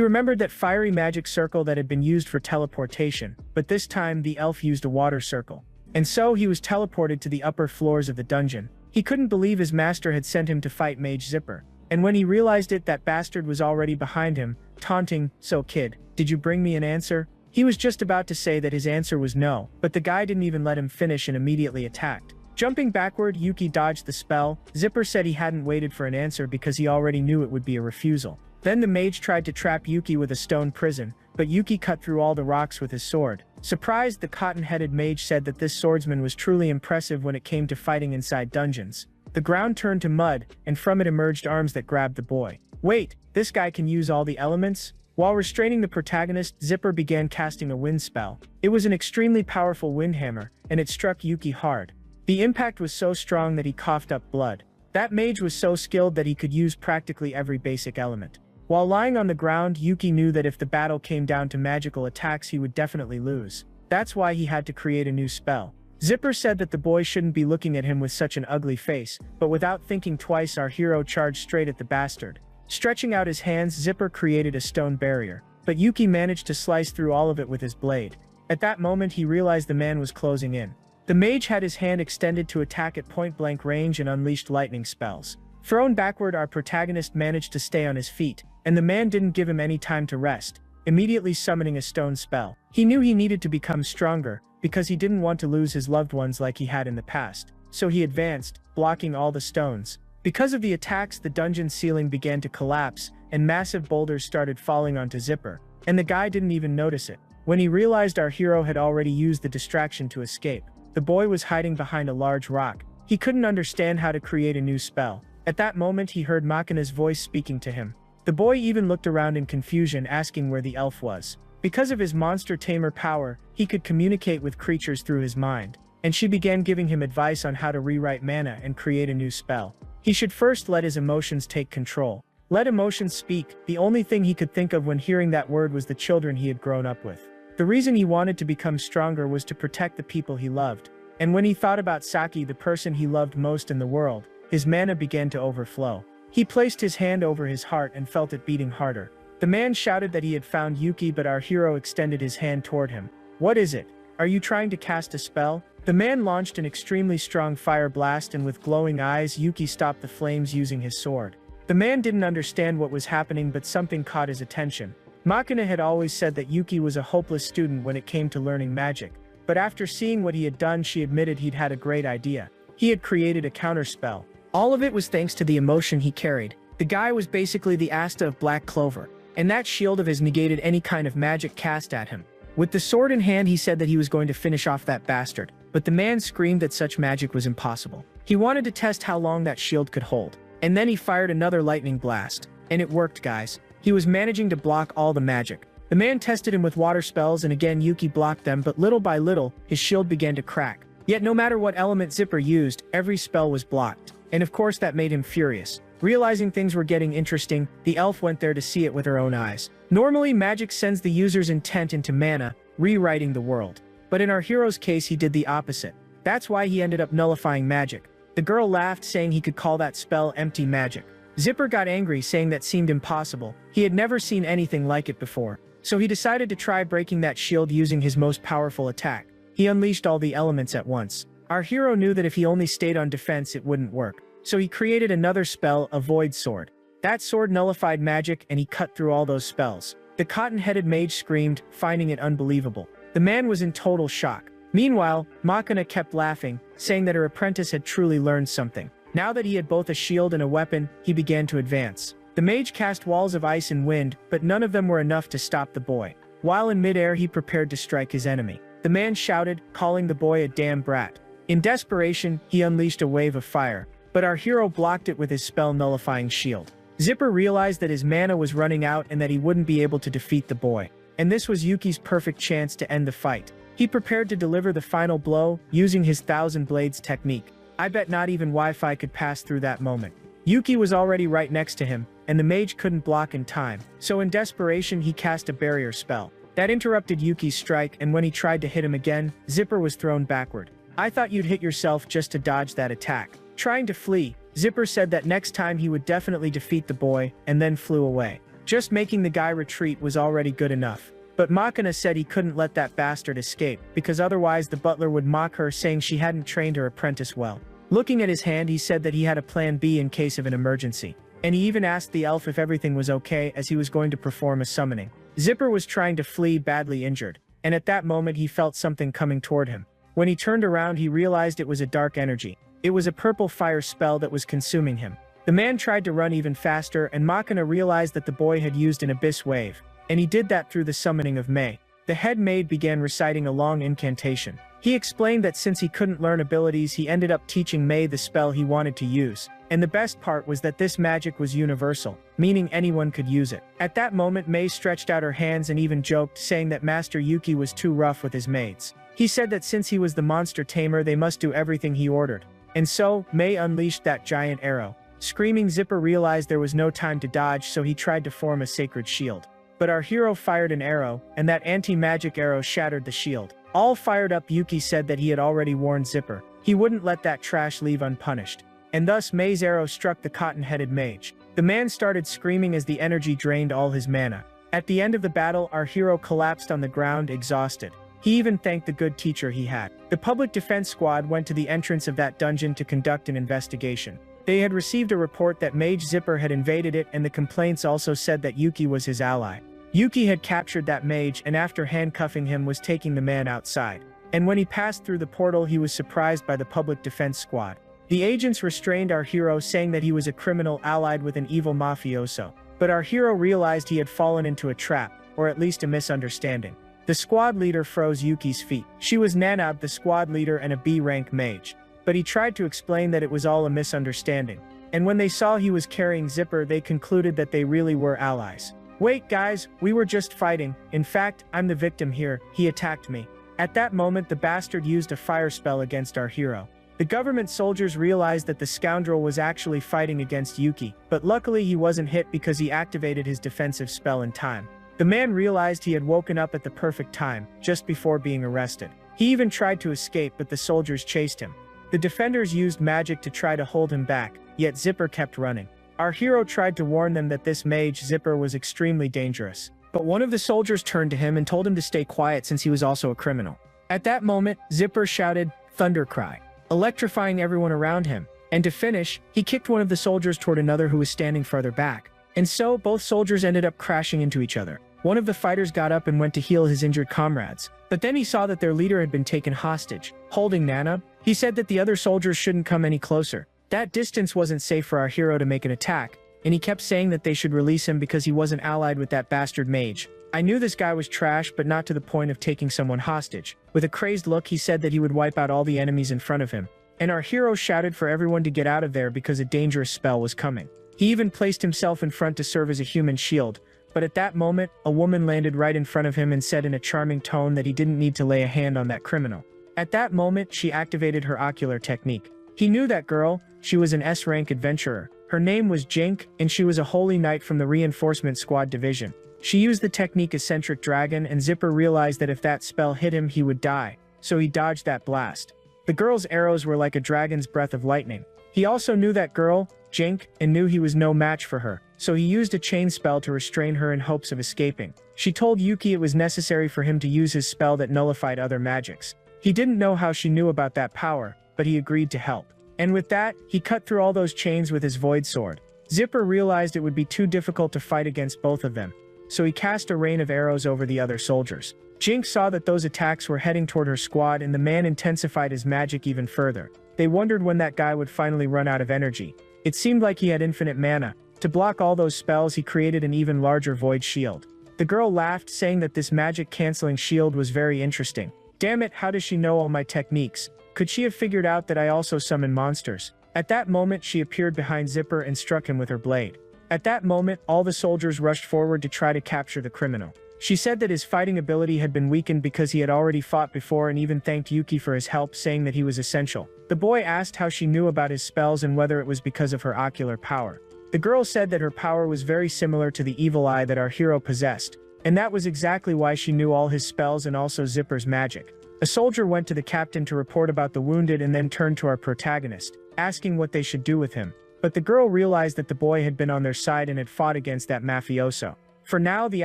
remembered that fiery magic circle that had been used for teleportation, but this time the elf used a water circle. And so he was teleported to the upper floors of the dungeon. He couldn't believe his master had sent him to fight Mage Zipper. And when he realized it, that bastard was already behind him, taunting, "So kid, did you bring me an answer?" He was just about to say that his answer was no, but the guy didn't even let him finish and immediately attacked. Jumping backward, Yuki dodged the spell. Zipper said he hadn't waited for an answer because he already knew it would be a refusal. Then the mage tried to trap Yuki with a stone prison, but Yuki cut through all the rocks with his sword. Surprised, the cotton-headed mage said that this swordsman was truly impressive when it came to fighting inside dungeons. The ground turned to mud, and from it emerged arms that grabbed the boy. Wait, this guy can use all the elements? While restraining the protagonist, Zipper began casting a wind spell. It was an extremely powerful wind hammer, and it struck Yuki hard. The impact was so strong that he coughed up blood. That mage was so skilled that he could use practically every basic element. While lying on the ground, Yuki knew that if the battle came down to magical attacks, he would definitely lose. That's why he had to create a new spell. Zipper said that the boy shouldn't be looking at him with such an ugly face, but without thinking twice, our hero charged straight at the bastard. Stretching out his hands, Zipper created a stone barrier, but Yuki managed to slice through all of it with his blade. At that moment, he realized the man was closing in. The mage had his hand extended to attack at point-blank range and unleashed lightning spells. Thrown backward, our protagonist managed to stay on his feet, and the man didn't give him any time to rest, immediately summoning a stone spell. He knew he needed to become stronger, because he didn't want to lose his loved ones like he had in the past. So he advanced, blocking all the stones. Because of the attacks, the dungeon ceiling began to collapse, and massive boulders started falling onto Zipper, and the guy didn't even notice it. When he realized our hero had already used the distraction to escape, the boy was hiding behind a large rock. He couldn't understand how to create a new spell. At that moment, he heard Machina's voice speaking to him. The boy even looked around in confusion, asking where the elf was. Because of his monster tamer power, he could communicate with creatures through his mind, and she began giving him advice on how to rewrite mana and create a new spell. He should first let his emotions take control. Let emotions speak. The only thing he could think of when hearing that word was the children he had grown up with. The reason he wanted to become stronger was to protect the people he loved. And when he thought about Saki, the person he loved most in the world, his mana began to overflow. He placed his hand over his heart and felt it beating harder. The man shouted that he had found Yuki, but our hero extended his hand toward him. "What is it? Are you trying to cast a spell?" The man launched an extremely strong fire blast, and with glowing eyes, Yuki stopped the flames using his sword. The man didn't understand what was happening, but something caught his attention. Machina had always said that Yuki was a hopeless student when it came to learning magic, but after seeing what he had done, she admitted he'd had a great idea. He had created a counterspell. All of it was thanks to the emotion he carried. The guy was basically the Asta of Black Clover, and that shield of his negated any kind of magic cast at him. With the sword in hand, he said that he was going to finish off that bastard, but the man screamed that such magic was impossible. He wanted to test how long that shield could hold, and then he fired another lightning blast. And it worked, guys. He was managing to block all the magic. The man tested him with water spells, and again Yuki blocked them, but little by little, his shield began to crack. Yet no matter what element Zipper used, every spell was blocked. And of course that made him furious. Realizing things were getting interesting, the elf went there to see it with her own eyes. Normally, magic sends the user's intent into mana, rewriting the world. But in our hero's case, he did the opposite. That's why he ended up nullifying magic. The girl laughed, saying he could call that spell empty magic. Zipper got angry, saying that seemed impossible. He had never seen anything like it before. So he decided to try breaking that shield using his most powerful attack. He unleashed all the elements at once. Our hero knew that if he only stayed on defense, it wouldn't work. So he created another spell, a void sword. That sword nullified magic, and he cut through all those spells. The cotton-headed mage screamed, finding it unbelievable. The man was in total shock. Meanwhile, Machina kept laughing, saying that her apprentice had truly learned something. Now that he had both a shield and a weapon, he began to advance. The mage cast walls of ice and wind, but none of them were enough to stop the boy. While in midair, he prepared to strike his enemy. The man shouted, calling the boy a damn brat. In desperation, he unleashed a wave of fire, but our hero blocked it with his spell-nullifying shield. Zipper realized that his mana was running out and that he wouldn't be able to defeat the boy. And this was Yuki's perfect chance to end the fight. He prepared to deliver the final blow, using his Thousand Blades technique. I bet not even Wi-Fi could pass through that moment. Yuki was already right next to him, and the mage couldn't block in time, so in desperation he cast a barrier spell. That interrupted Yuki's strike, and when he tried to hit him again, Zipper was thrown backward. "I thought you'd hit yourself just to dodge that attack." Trying to flee, Zipper said that next time he would definitely defeat the boy, and then flew away. Just making the guy retreat was already good enough. But Makina said he couldn't let that bastard escape, because otherwise the butler would mock her, saying she hadn't trained her apprentice well. Looking at his hand, he said that he had a plan B in case of an emergency. And he even asked the elf if everything was okay, as he was going to perform a summoning. Zipper was trying to flee, badly injured, and at that moment he felt something coming toward him. When he turned around, he realized it was a dark energy. It was a purple fire spell that was consuming him. The man tried to run even faster, and Makina realized that the boy had used an abyss wave, and he did that through the summoning of Mei. The head maid began reciting a long incantation. He explained that since he couldn't learn abilities, he ended up teaching Mei the spell he wanted to use. And the best part was that this magic was universal, meaning anyone could use it. At that moment, Mei stretched out her hands and even joked, saying that Master Yuki was too rough with his maids. He said that since he was the monster tamer, they must do everything he ordered. And so, Mei unleashed that giant arrow. Screaming, Zipper realized there was no time to dodge, so he tried to form a sacred shield. But our hero fired an arrow, and that anti-magic arrow shattered the shield. All fired up, Yuki said that he had already warned Zipper. He wouldn't let that trash leave unpunished. And thus Mei's arrow struck the cotton-headed mage. The man started screaming as the energy drained all his mana. At the end of the battle, our hero collapsed on the ground, exhausted. He even thanked the good teacher he had. The public defense squad went to the entrance of that dungeon to conduct an investigation. They had received a report that Mage Zipper had invaded it, and the complaints also said that Yuki was his ally. Yuki had captured that mage, and after handcuffing him was taking the man outside. And when he passed through the portal, he was surprised by the public defense squad. The agents restrained our hero, saying that he was a criminal allied with an evil mafioso. But our hero realized he had fallen into a trap, or at least a misunderstanding. The squad leader froze Yuki's feet. She was Nanab, the squad leader, and a B-rank mage. But he tried to explain that it was all a misunderstanding. And when they saw he was carrying Zipper, they concluded that they really were allies. "Wait guys, we were just fighting. In fact, I'm the victim here. He attacked me." At that moment, the bastard used a fire spell against our hero. The government soldiers realized that the scoundrel was actually fighting against Yuki, but luckily he wasn't hit because he activated his defensive spell in time. The man realized he had woken up at the perfect time, just before being arrested. He even tried to escape, but the soldiers chased him. The defenders used magic to try to hold him back, yet Zipper kept running. Our hero tried to warn them that this mage Zipper was extremely dangerous. But one of the soldiers turned to him and told him to stay quiet since he was also a criminal. At that moment, Zipper shouted, "Thunder Cry," electrifying everyone around him. And to finish, he kicked one of the soldiers toward another who was standing farther back. And so, both soldiers ended up crashing into each other. One of the fighters got up and went to heal his injured comrades. But then he saw that their leader had been taken hostage. Holding Nana, he said that the other soldiers shouldn't come any closer. That distance wasn't safe for our hero to make an attack, and he kept saying that they should release him because he wasn't allied with that bastard mage. I knew this guy was trash, but not to the point of taking someone hostage. With a crazed look, he said that he would wipe out all the enemies in front of him. And our hero shouted for everyone to get out of there because a dangerous spell was coming. He even placed himself in front to serve as a human shield. But at that moment, a woman landed right in front of him and said in a charming tone that he didn't need to lay a hand on that criminal. At that moment, she activated her ocular technique. He knew that girl. She was an S-rank adventurer. Her name was Jink, and she was a holy knight from the reinforcement squad division. She used the technique Eccentric Dragon, and Zipper realized that if that spell hit him, he would die. So he dodged that blast. The girl's arrows were like a dragon's breath of lightning. He also knew that girl, Jink, and knew he was no match for her. So he used a chain spell to restrain her in hopes of escaping. She told Yuki it was necessary for him to use his spell that nullified other magics. He didn't know how she knew about that power, but he agreed to help. And with that, he cut through all those chains with his void sword. Zipper realized it would be too difficult to fight against both of them, so he cast a rain of arrows over the other soldiers. Jink saw that those attacks were heading toward her squad, and the man intensified his magic even further. They wondered when that guy would finally run out of energy. It seemed like he had infinite mana. To block all those spells, he created an even larger void shield. The girl laughed, saying that this magic-canceling shield was very interesting. Damn it, how does she know all my techniques? Could she have figured out that I also summon monsters? At that moment, she appeared behind Zipper and struck him with her blade. At that moment, all the soldiers rushed forward to try to capture the criminal. She said that his fighting ability had been weakened because he had already fought before and even thanked Yuki for his help, saying that he was essential. The boy asked how she knew about his spells and whether it was because of her ocular power. The girl said that her power was very similar to the evil eye that our hero possessed, and that was exactly why she knew all his spells and also Zipper's magic. A soldier went to the captain to report about the wounded and then turned to our protagonist, asking what they should do with him. But the girl realized that the boy had been on their side and had fought against that mafioso. For now, the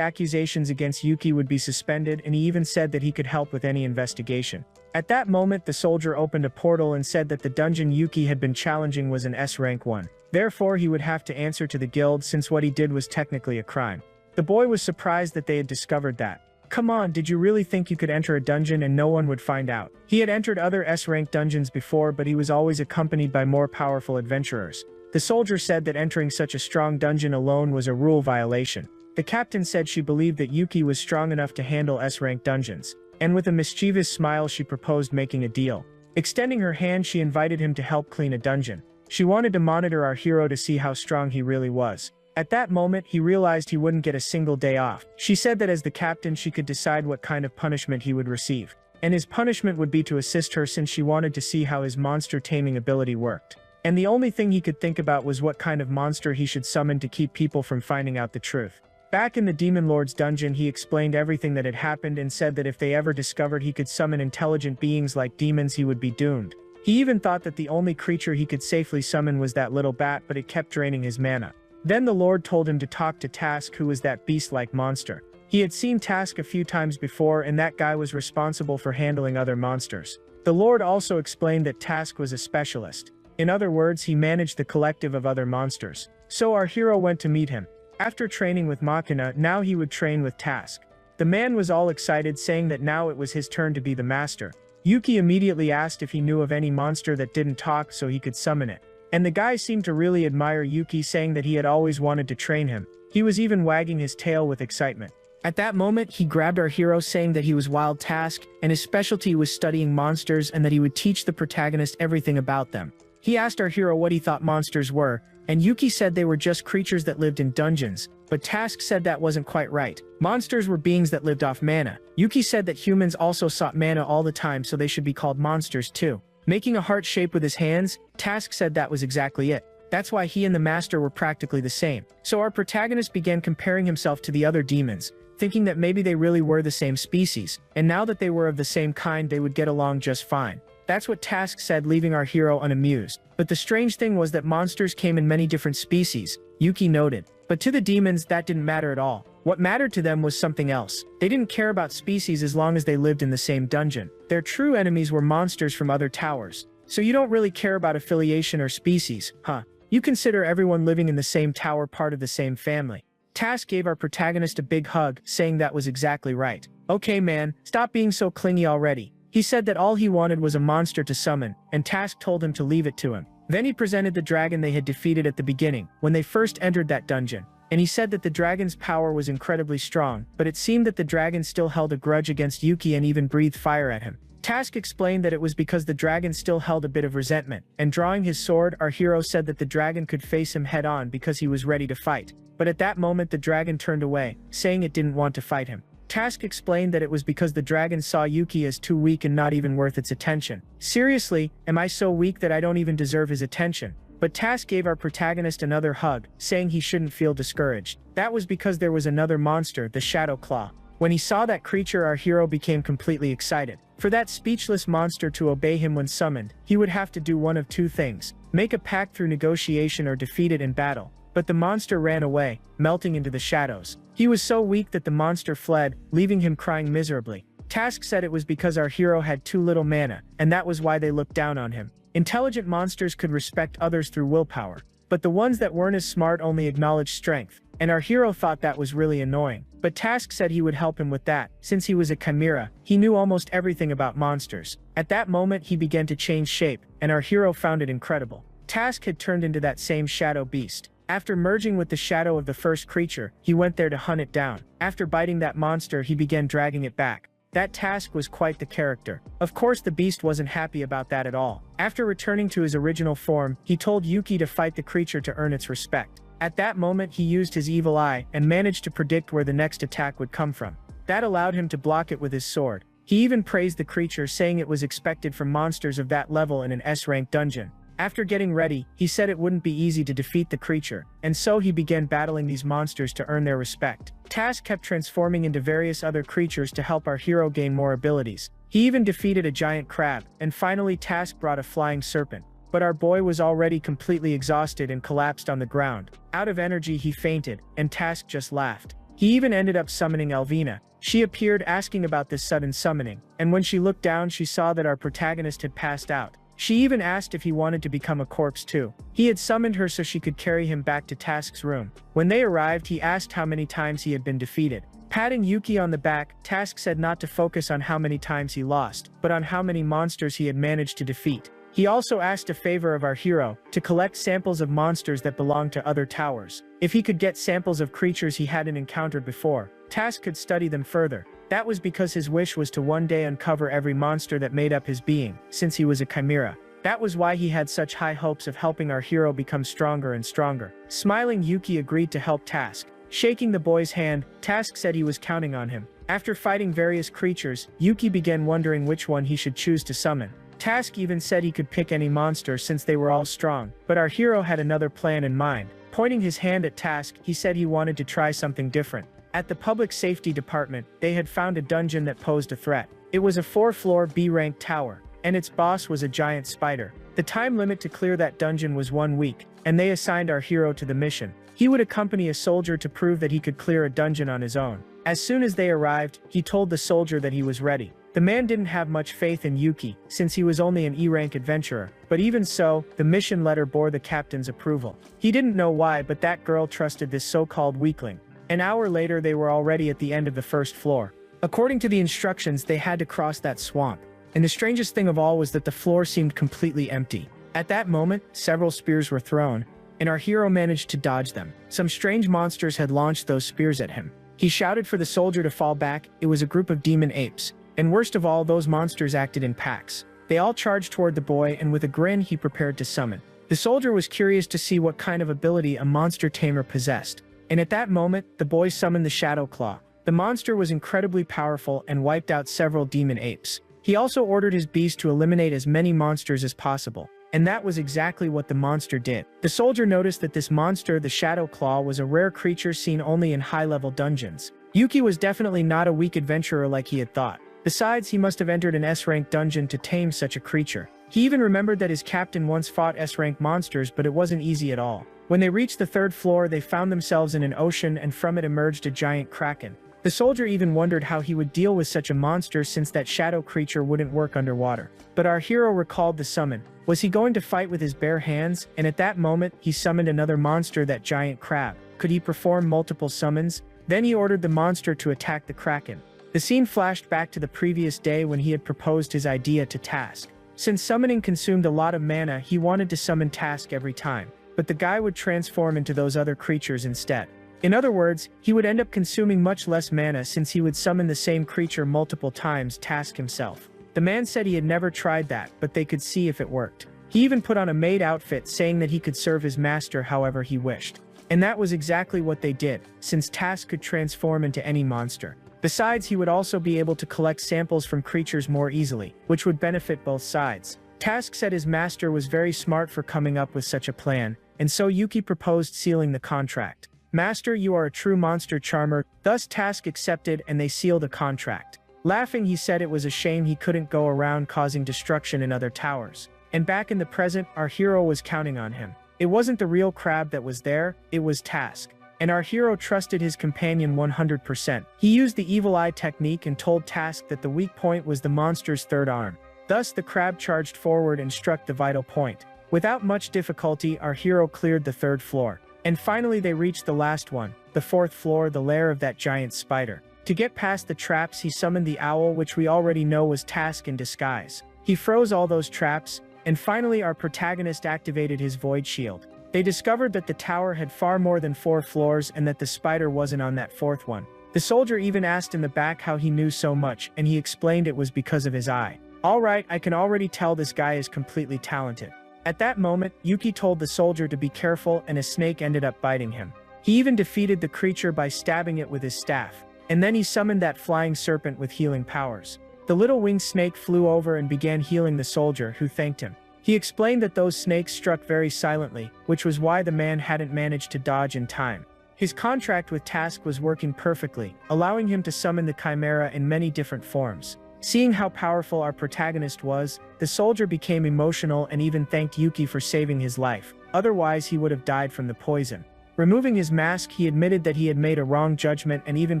accusations against Yuki would be suspended, and he even said that he could help with any investigation. At that moment, the soldier opened a portal and said that the dungeon Yuki had been challenging was an S-rank one. Therefore, he would have to answer to the guild since what he did was technically a crime. The boy was surprised that they had discovered that. Come on, did you really think you could enter a dungeon and no one would find out? He had entered other S-rank dungeons before, but he was always accompanied by more powerful adventurers. The soldier said that entering such a strong dungeon alone was a rule violation. The captain said she believed that Yuki was strong enough to handle S-rank dungeons, and with a mischievous smile she proposed making a deal. Extending her hand, she invited him to help clean a dungeon. She wanted to monitor our hero to see how strong he really was. At that moment, he realized he wouldn't get a single day off. She said that as the captain she could decide what kind of punishment he would receive. And his punishment would be to assist her since she wanted to see how his monster taming ability worked. And the only thing he could think about was what kind of monster he should summon to keep people from finding out the truth. Back in the Demon Lord's dungeon, he explained everything that had happened and said that if they ever discovered he could summon intelligent beings like demons, he would be doomed. He even thought that the only creature he could safely summon was that little bat, but it kept draining his mana. Then the Lord told him to talk to Task, who was that beast-like monster. He had seen Task a few times before, and that guy was responsible for handling other monsters. The Lord also explained that Task was a specialist. In other words, he managed the collective of other monsters. So our hero went to meet him. After training with Machina, now he would train with Task. The man was all excited, saying that now it was his turn to be the master. Yuki immediately asked if he knew of any monster that didn't talk so he could summon it. And the guy seemed to really admire Yuki, saying that he had always wanted to train him. He was even wagging his tail with excitement. At that moment, he grabbed our hero, saying that he was Wild Task, and his specialty was studying monsters and that he would teach the protagonist everything about them. He asked our hero what he thought monsters were, and Yuki said they were just creatures that lived in dungeons, but Task said that wasn't quite right. Monsters were beings that lived off mana. Yuki said that humans also sought mana all the time, so they should be called monsters too. Making a heart shape with his hands, Task said that was exactly it. That's why he and the master were practically the same. So our protagonist began comparing himself to the other demons, thinking that maybe they really were the same species, and now that they were of the same kind they would get along just fine. That's what Task said, leaving our hero unamused. But the strange thing was that monsters came in many different species, Yuki noted. But to the demons, that didn't matter at all. What mattered to them was something else. They didn't care about species as long as they lived in the same dungeon. Their true enemies were monsters from other towers. So you don't really care about affiliation or species, huh? You consider everyone living in the same tower part of the same family. Task gave our protagonist a big hug, saying that was exactly right. Okay man, stop being so clingy already. He said that all he wanted was a monster to summon, and Task told him to leave it to him. Then he presented the dragon they had defeated at the beginning, when they first entered that dungeon. And he said that the dragon's power was incredibly strong, but it seemed that the dragon still held a grudge against Yuki and even breathed fire at him. Task explained that it was because the dragon still held a bit of resentment, and drawing his sword, our hero said that the dragon could face him head-on because he was ready to fight. But at that moment the dragon turned away, saying it didn't want to fight him. Task explained that it was because the dragon saw Yuki as too weak and not even worth its attention. Seriously, am I so weak that I don't even deserve his attention? But Task gave our protagonist another hug, saying he shouldn't feel discouraged. That was because there was another monster, the Shadow Claw. When he saw that creature, our hero became completely excited. For that speechless monster to obey him when summoned, he would have to do one of two things: make a pact through negotiation or defeat it in battle. But the monster ran away, melting into the shadows. He was so weak that the monster fled, leaving him crying miserably. Task said it was because our hero had too little mana, and that was why they looked down on him. Intelligent monsters could respect others through willpower, but the ones that weren't as smart only acknowledged strength, and our hero thought that was really annoying. But Task said he would help him with that. Since he was a chimera, he knew almost everything about monsters. At that moment he began to change shape, and our hero found it incredible. Task had turned into that same shadow beast. After merging with the shadow of the first creature, he went there to hunt it down. After biting that monster, he began dragging it back. That Task was quite the character. Of course, the beast wasn't happy about that at all. After returning to his original form, he told Yuki to fight the creature to earn its respect. At that moment, he used his evil eye and managed to predict where the next attack would come from. That allowed him to block it with his sword. He even praised the creature, saying it was expected from monsters of that level in an S-rank dungeon. After getting ready, he said it wouldn't be easy to defeat the creature, and so he began battling these monsters to earn their respect. Task kept transforming into various other creatures to help our hero gain more abilities. He even defeated a giant crab, and finally Task brought a flying serpent. But our boy was already completely exhausted and collapsed on the ground. Out of energy he fainted, and Task just laughed. He even ended up summoning Alvina. She appeared asking about this sudden summoning, and when she looked down she saw that our protagonist had passed out. She even asked if he wanted to become a corpse too. He had summoned her so she could carry him back to Task's room. When they arrived, he asked how many times he had been defeated. Patting Yuki on the back, Task said not to focus on how many times he lost, but on how many monsters he had managed to defeat. He also asked a favor of our hero, to collect samples of monsters that belonged to other towers. If he could get samples of creatures he hadn't encountered before, Task could study them further. That was because his wish was to one day uncover every monster that made up his being, since he was a chimera. That was why he had such high hopes of helping our hero become stronger and stronger. Smiling, Yuki agreed to help Task. Shaking the boy's hand, Task said he was counting on him. After fighting various creatures, Yuki began wondering which one he should choose to summon. Task even said he could pick any monster since they were all strong, but our hero had another plan in mind. Pointing his hand at Task, he said he wanted to try something different. At the public safety department, they had found a dungeon that posed a threat. It was a 4-floor B-rank tower, and its boss was a giant spider. The time limit to clear that dungeon was 1 week, and they assigned our hero to the mission. He would accompany a soldier to prove that he could clear a dungeon on his own. As soon as they arrived, he told the soldier that he was ready. The man didn't have much faith in Yuki, since he was only an E-rank adventurer, but even so, the mission letter bore the captain's approval. He didn't know why, but that girl trusted this so-called weakling. An hour later they were already at the end of the first floor. According to the instructions, they had to cross that swamp. And the strangest thing of all was that the floor seemed completely empty. At that moment, several spears were thrown, and our hero managed to dodge them. Some strange monsters had launched those spears at him. He shouted for the soldier to fall back. It was a group of demon apes. And worst of all, those monsters acted in packs. They all charged toward the boy, and with a grin he prepared to summon. The soldier was curious to see what kind of ability a monster tamer possessed. And at that moment, the boy summoned the Shadow Claw. The monster was incredibly powerful and wiped out several demon apes. He also ordered his beast to eliminate as many monsters as possible. And that was exactly what the monster did. The soldier noticed that this monster, the Shadow Claw, was a rare creature seen only in high-level dungeons. Yuki was definitely not a weak adventurer like he had thought. Besides, he must have entered an S-rank dungeon to tame such a creature. He even remembered that his captain once fought S-rank monsters, but it wasn't easy at all. When they reached the 3rd floor, they found themselves in an ocean, and from it emerged a giant kraken. The soldier even wondered how he would deal with such a monster, since that shadow creature wouldn't work underwater. But our hero recalled the summon. Was he going to fight with his bare hands? And at that moment, he summoned another monster, that giant crab. Could he perform multiple summons? Then he ordered the monster to attack the kraken. The scene flashed back to the previous day when he had proposed his idea to Task. Since summoning consumed a lot of mana, he wanted to summon Task every time. But the guy would transform into those other creatures instead. In other words, he would end up consuming much less mana since he would summon the same creature multiple times, Task himself. The man said he had never tried that, but they could see if it worked. He even put on a maid outfit, saying that he could serve his master however he wished. And that was exactly what they did, since Task could transform into any monster. Besides, he would also be able to collect samples from creatures more easily, which would benefit both sides. Task said his master was very smart for coming up with such a plan, and so Yuki proposed sealing the contract. "Master, you are a true monster charmer." Thus Task accepted, and they sealed a contract. Laughing, he said it was a shame he couldn't go around causing destruction in other towers. And back in the present, our hero was counting on him. It wasn't the real crab that was there, it was Task. And our hero trusted his companion 100%. He used the evil eye technique and told Task that the weak point was the monster's 3rd arm. Thus the crab charged forward and struck the vital point. Without much difficulty, our hero cleared the 3rd floor. And finally they reached the last one, the 4th floor, the lair of that giant spider. To get past the traps, he summoned the owl, which we already know was Task in disguise. He froze all those traps, and finally our protagonist activated his void shield. They discovered that the tower had far more than 4 floors and that the spider wasn't on that 4th one. The soldier even asked in the back how he knew so much, and he explained it was because of his eye. "Alright, I can already tell this guy is completely talented." At that moment, Yuki told the soldier to be careful, and a snake ended up biting him. He even defeated the creature by stabbing it with his staff. and then he summoned that flying serpent with healing powers. The little winged snake flew over and began healing the soldier, who thanked him. He explained that those snakes struck very silently, which was why the man hadn't managed to dodge in time. His contract with Task was working perfectly, allowing him to summon the Chimera in many different forms. Seeing how powerful our protagonist was, the soldier became emotional and even thanked Yuki for saving his life. Otherwise, he would have died from the poison. Removing his mask, he admitted that he had made a wrong judgment and even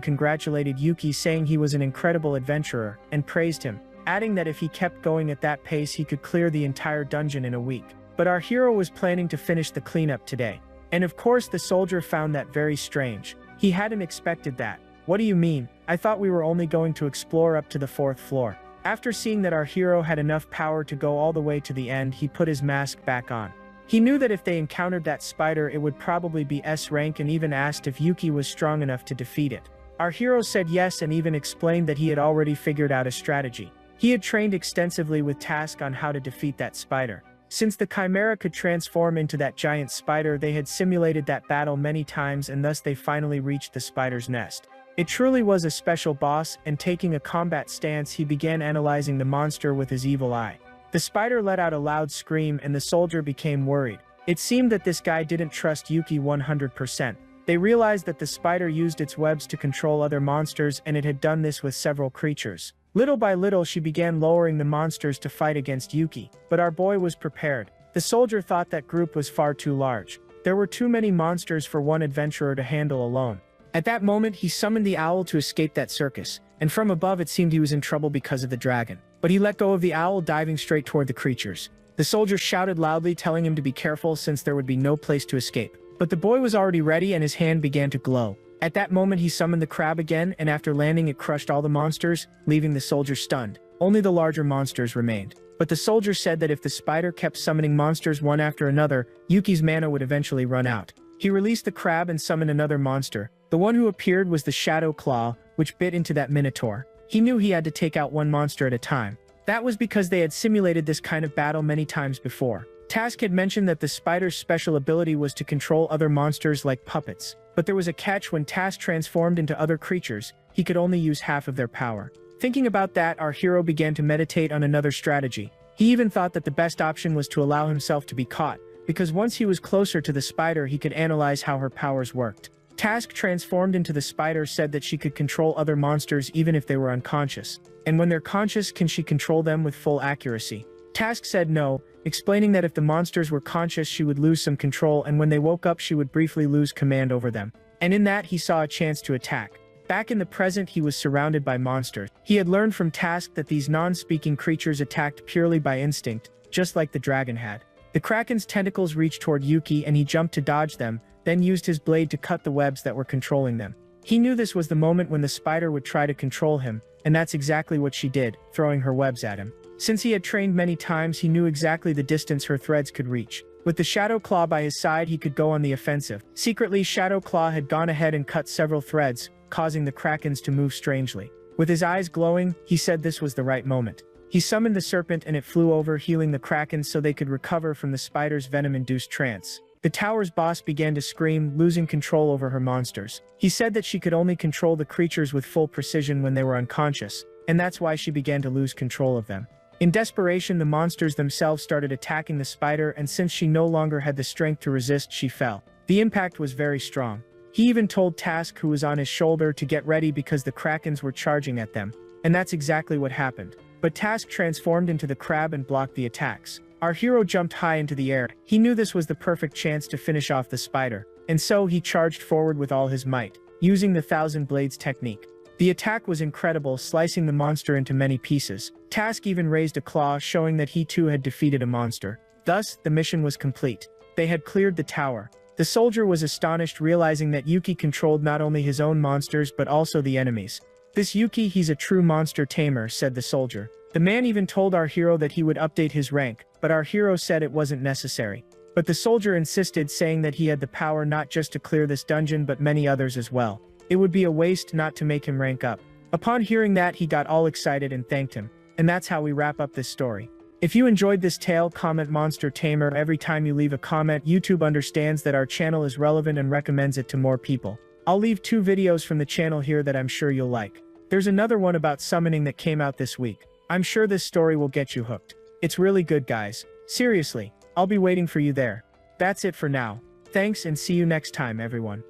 congratulated Yuki, saying he was an incredible adventurer, and praised him, adding that if he kept going at that pace he could clear the entire dungeon in a week. But our hero was planning to finish the cleanup today. And of course the soldier found that very strange. He hadn't expected that. What do you mean? I thought we were only going to explore up to the 4th floor. After seeing that our hero had enough power to go all the way to the end, he put his mask back on. He knew that if they encountered that spider it would probably be S rank, and even asked if Yuki was strong enough to defeat it. Our hero said yes and even explained that he had already figured out a strategy. He had trained extensively with Task on how to defeat that spider. Since the Chimera could transform into that giant spider, they had simulated that battle many times, and thus they finally reached the spider's nest. It truly was a special boss, and taking a combat stance he began analyzing the monster with his evil eye. The spider let out a loud scream and the soldier became worried. It seemed that this guy didn't trust Yuki 100%. They realized that the spider used its webs to control other monsters, and it had done this with several creatures. Little by little she began lowering the monsters to fight against Yuki, but our boy was prepared. The soldier thought that group was far too large. There were too many monsters for one adventurer to handle alone. At that moment he summoned the owl to escape that circus, and from above it seemed he was in trouble because of the dragon. But he let go of the owl, diving straight toward the creatures. The soldier shouted loudly, telling him to be careful since there would be no place to escape. But the boy was already ready and his hand began to glow. At that moment he summoned the crab again, and after landing it crushed all the monsters, leaving the soldier stunned. Only the larger monsters remained. But the soldier said that if the spider kept summoning monsters one after another, Yuki's mana would eventually run out. He released the crab and summoned another monster. The one who appeared was the Shadow Claw, which bit into that minotaur. He knew he had to take out one monster at a time. That was because they had simulated this kind of battle many times before. Task had mentioned that the spider's special ability was to control other monsters like puppets. But there was a catch: when Task transformed into other creatures, he could only use half of their power. Thinking about that, our hero began to meditate on another strategy. He even thought that the best option was to allow himself to be caught, because once he was closer to the spider he could analyze how her powers worked. Task, transformed into the spider, said that she could control other monsters even if they were unconscious. And when they're conscious, can she control them with full accuracy? Task said no, explaining that if the monsters were conscious she would lose some control, and when they woke up she would briefly lose command over them. And in that he saw a chance to attack. Back in the present he was surrounded by monsters. He had learned from Task that these non-speaking creatures attacked purely by instinct, just like the dragon had. The Kraken's tentacles reached toward Yuki and he jumped to dodge them, then used his blade to cut the webs that were controlling them. He knew this was the moment when the spider would try to control him, and that's exactly what she did, throwing her webs at him. Since he had trained many times he knew exactly the distance her threads could reach. With the Shadow Claw by his side he could go on the offensive. Secretly, Shadow Claw had gone ahead and cut several threads, causing the Krakens to move strangely. With his eyes glowing, he said this was the right moment. He summoned the serpent and it flew over, healing the Krakens so they could recover from the spider's venom-induced trance. The tower's boss began to scream, losing control over her monsters. He said that she could only control the creatures with full precision when they were unconscious, and that's why she began to lose control of them. In desperation, the monsters themselves started attacking the spider, and since she no longer had the strength to resist, she fell. The impact was very strong. He even told Task, who was on his shoulder, to get ready because the Krakens were charging at them. And that's exactly what happened. But Task transformed into the crab and blocked the attacks. Our hero jumped high into the air. He knew this was the perfect chance to finish off the spider, and so he charged forward with all his might, using the Thousand Blades technique. The attack was incredible, slicing the monster into many pieces. Task even raised a claw, showing that he too had defeated a monster. Thus, the mission was complete. They had cleared the tower. The soldier was astonished, realizing that Yuki controlled not only his own monsters but also the enemies. "This Yuki, he's a true monster tamer," said the soldier. The man even told our hero that he would update his rank, but our hero said it wasn't necessary. But the soldier insisted, saying that he had the power not just to clear this dungeon but many others as well. It would be a waste not to make him rank up. Upon hearing that, he got all excited and thanked him. And that's how we wrap up this story. If you enjoyed this tale, comment Monster Tamer. Every time you leave a comment, YouTube understands that our channel is relevant and recommends it to more people. I'll leave 2 videos from the channel here that I'm sure you'll like. There's another one about summoning that came out this week. I'm sure this story will get you hooked. It's really good, guys. Seriously, I'll be waiting for you there. That's it for now. Thanks and see you next time, everyone.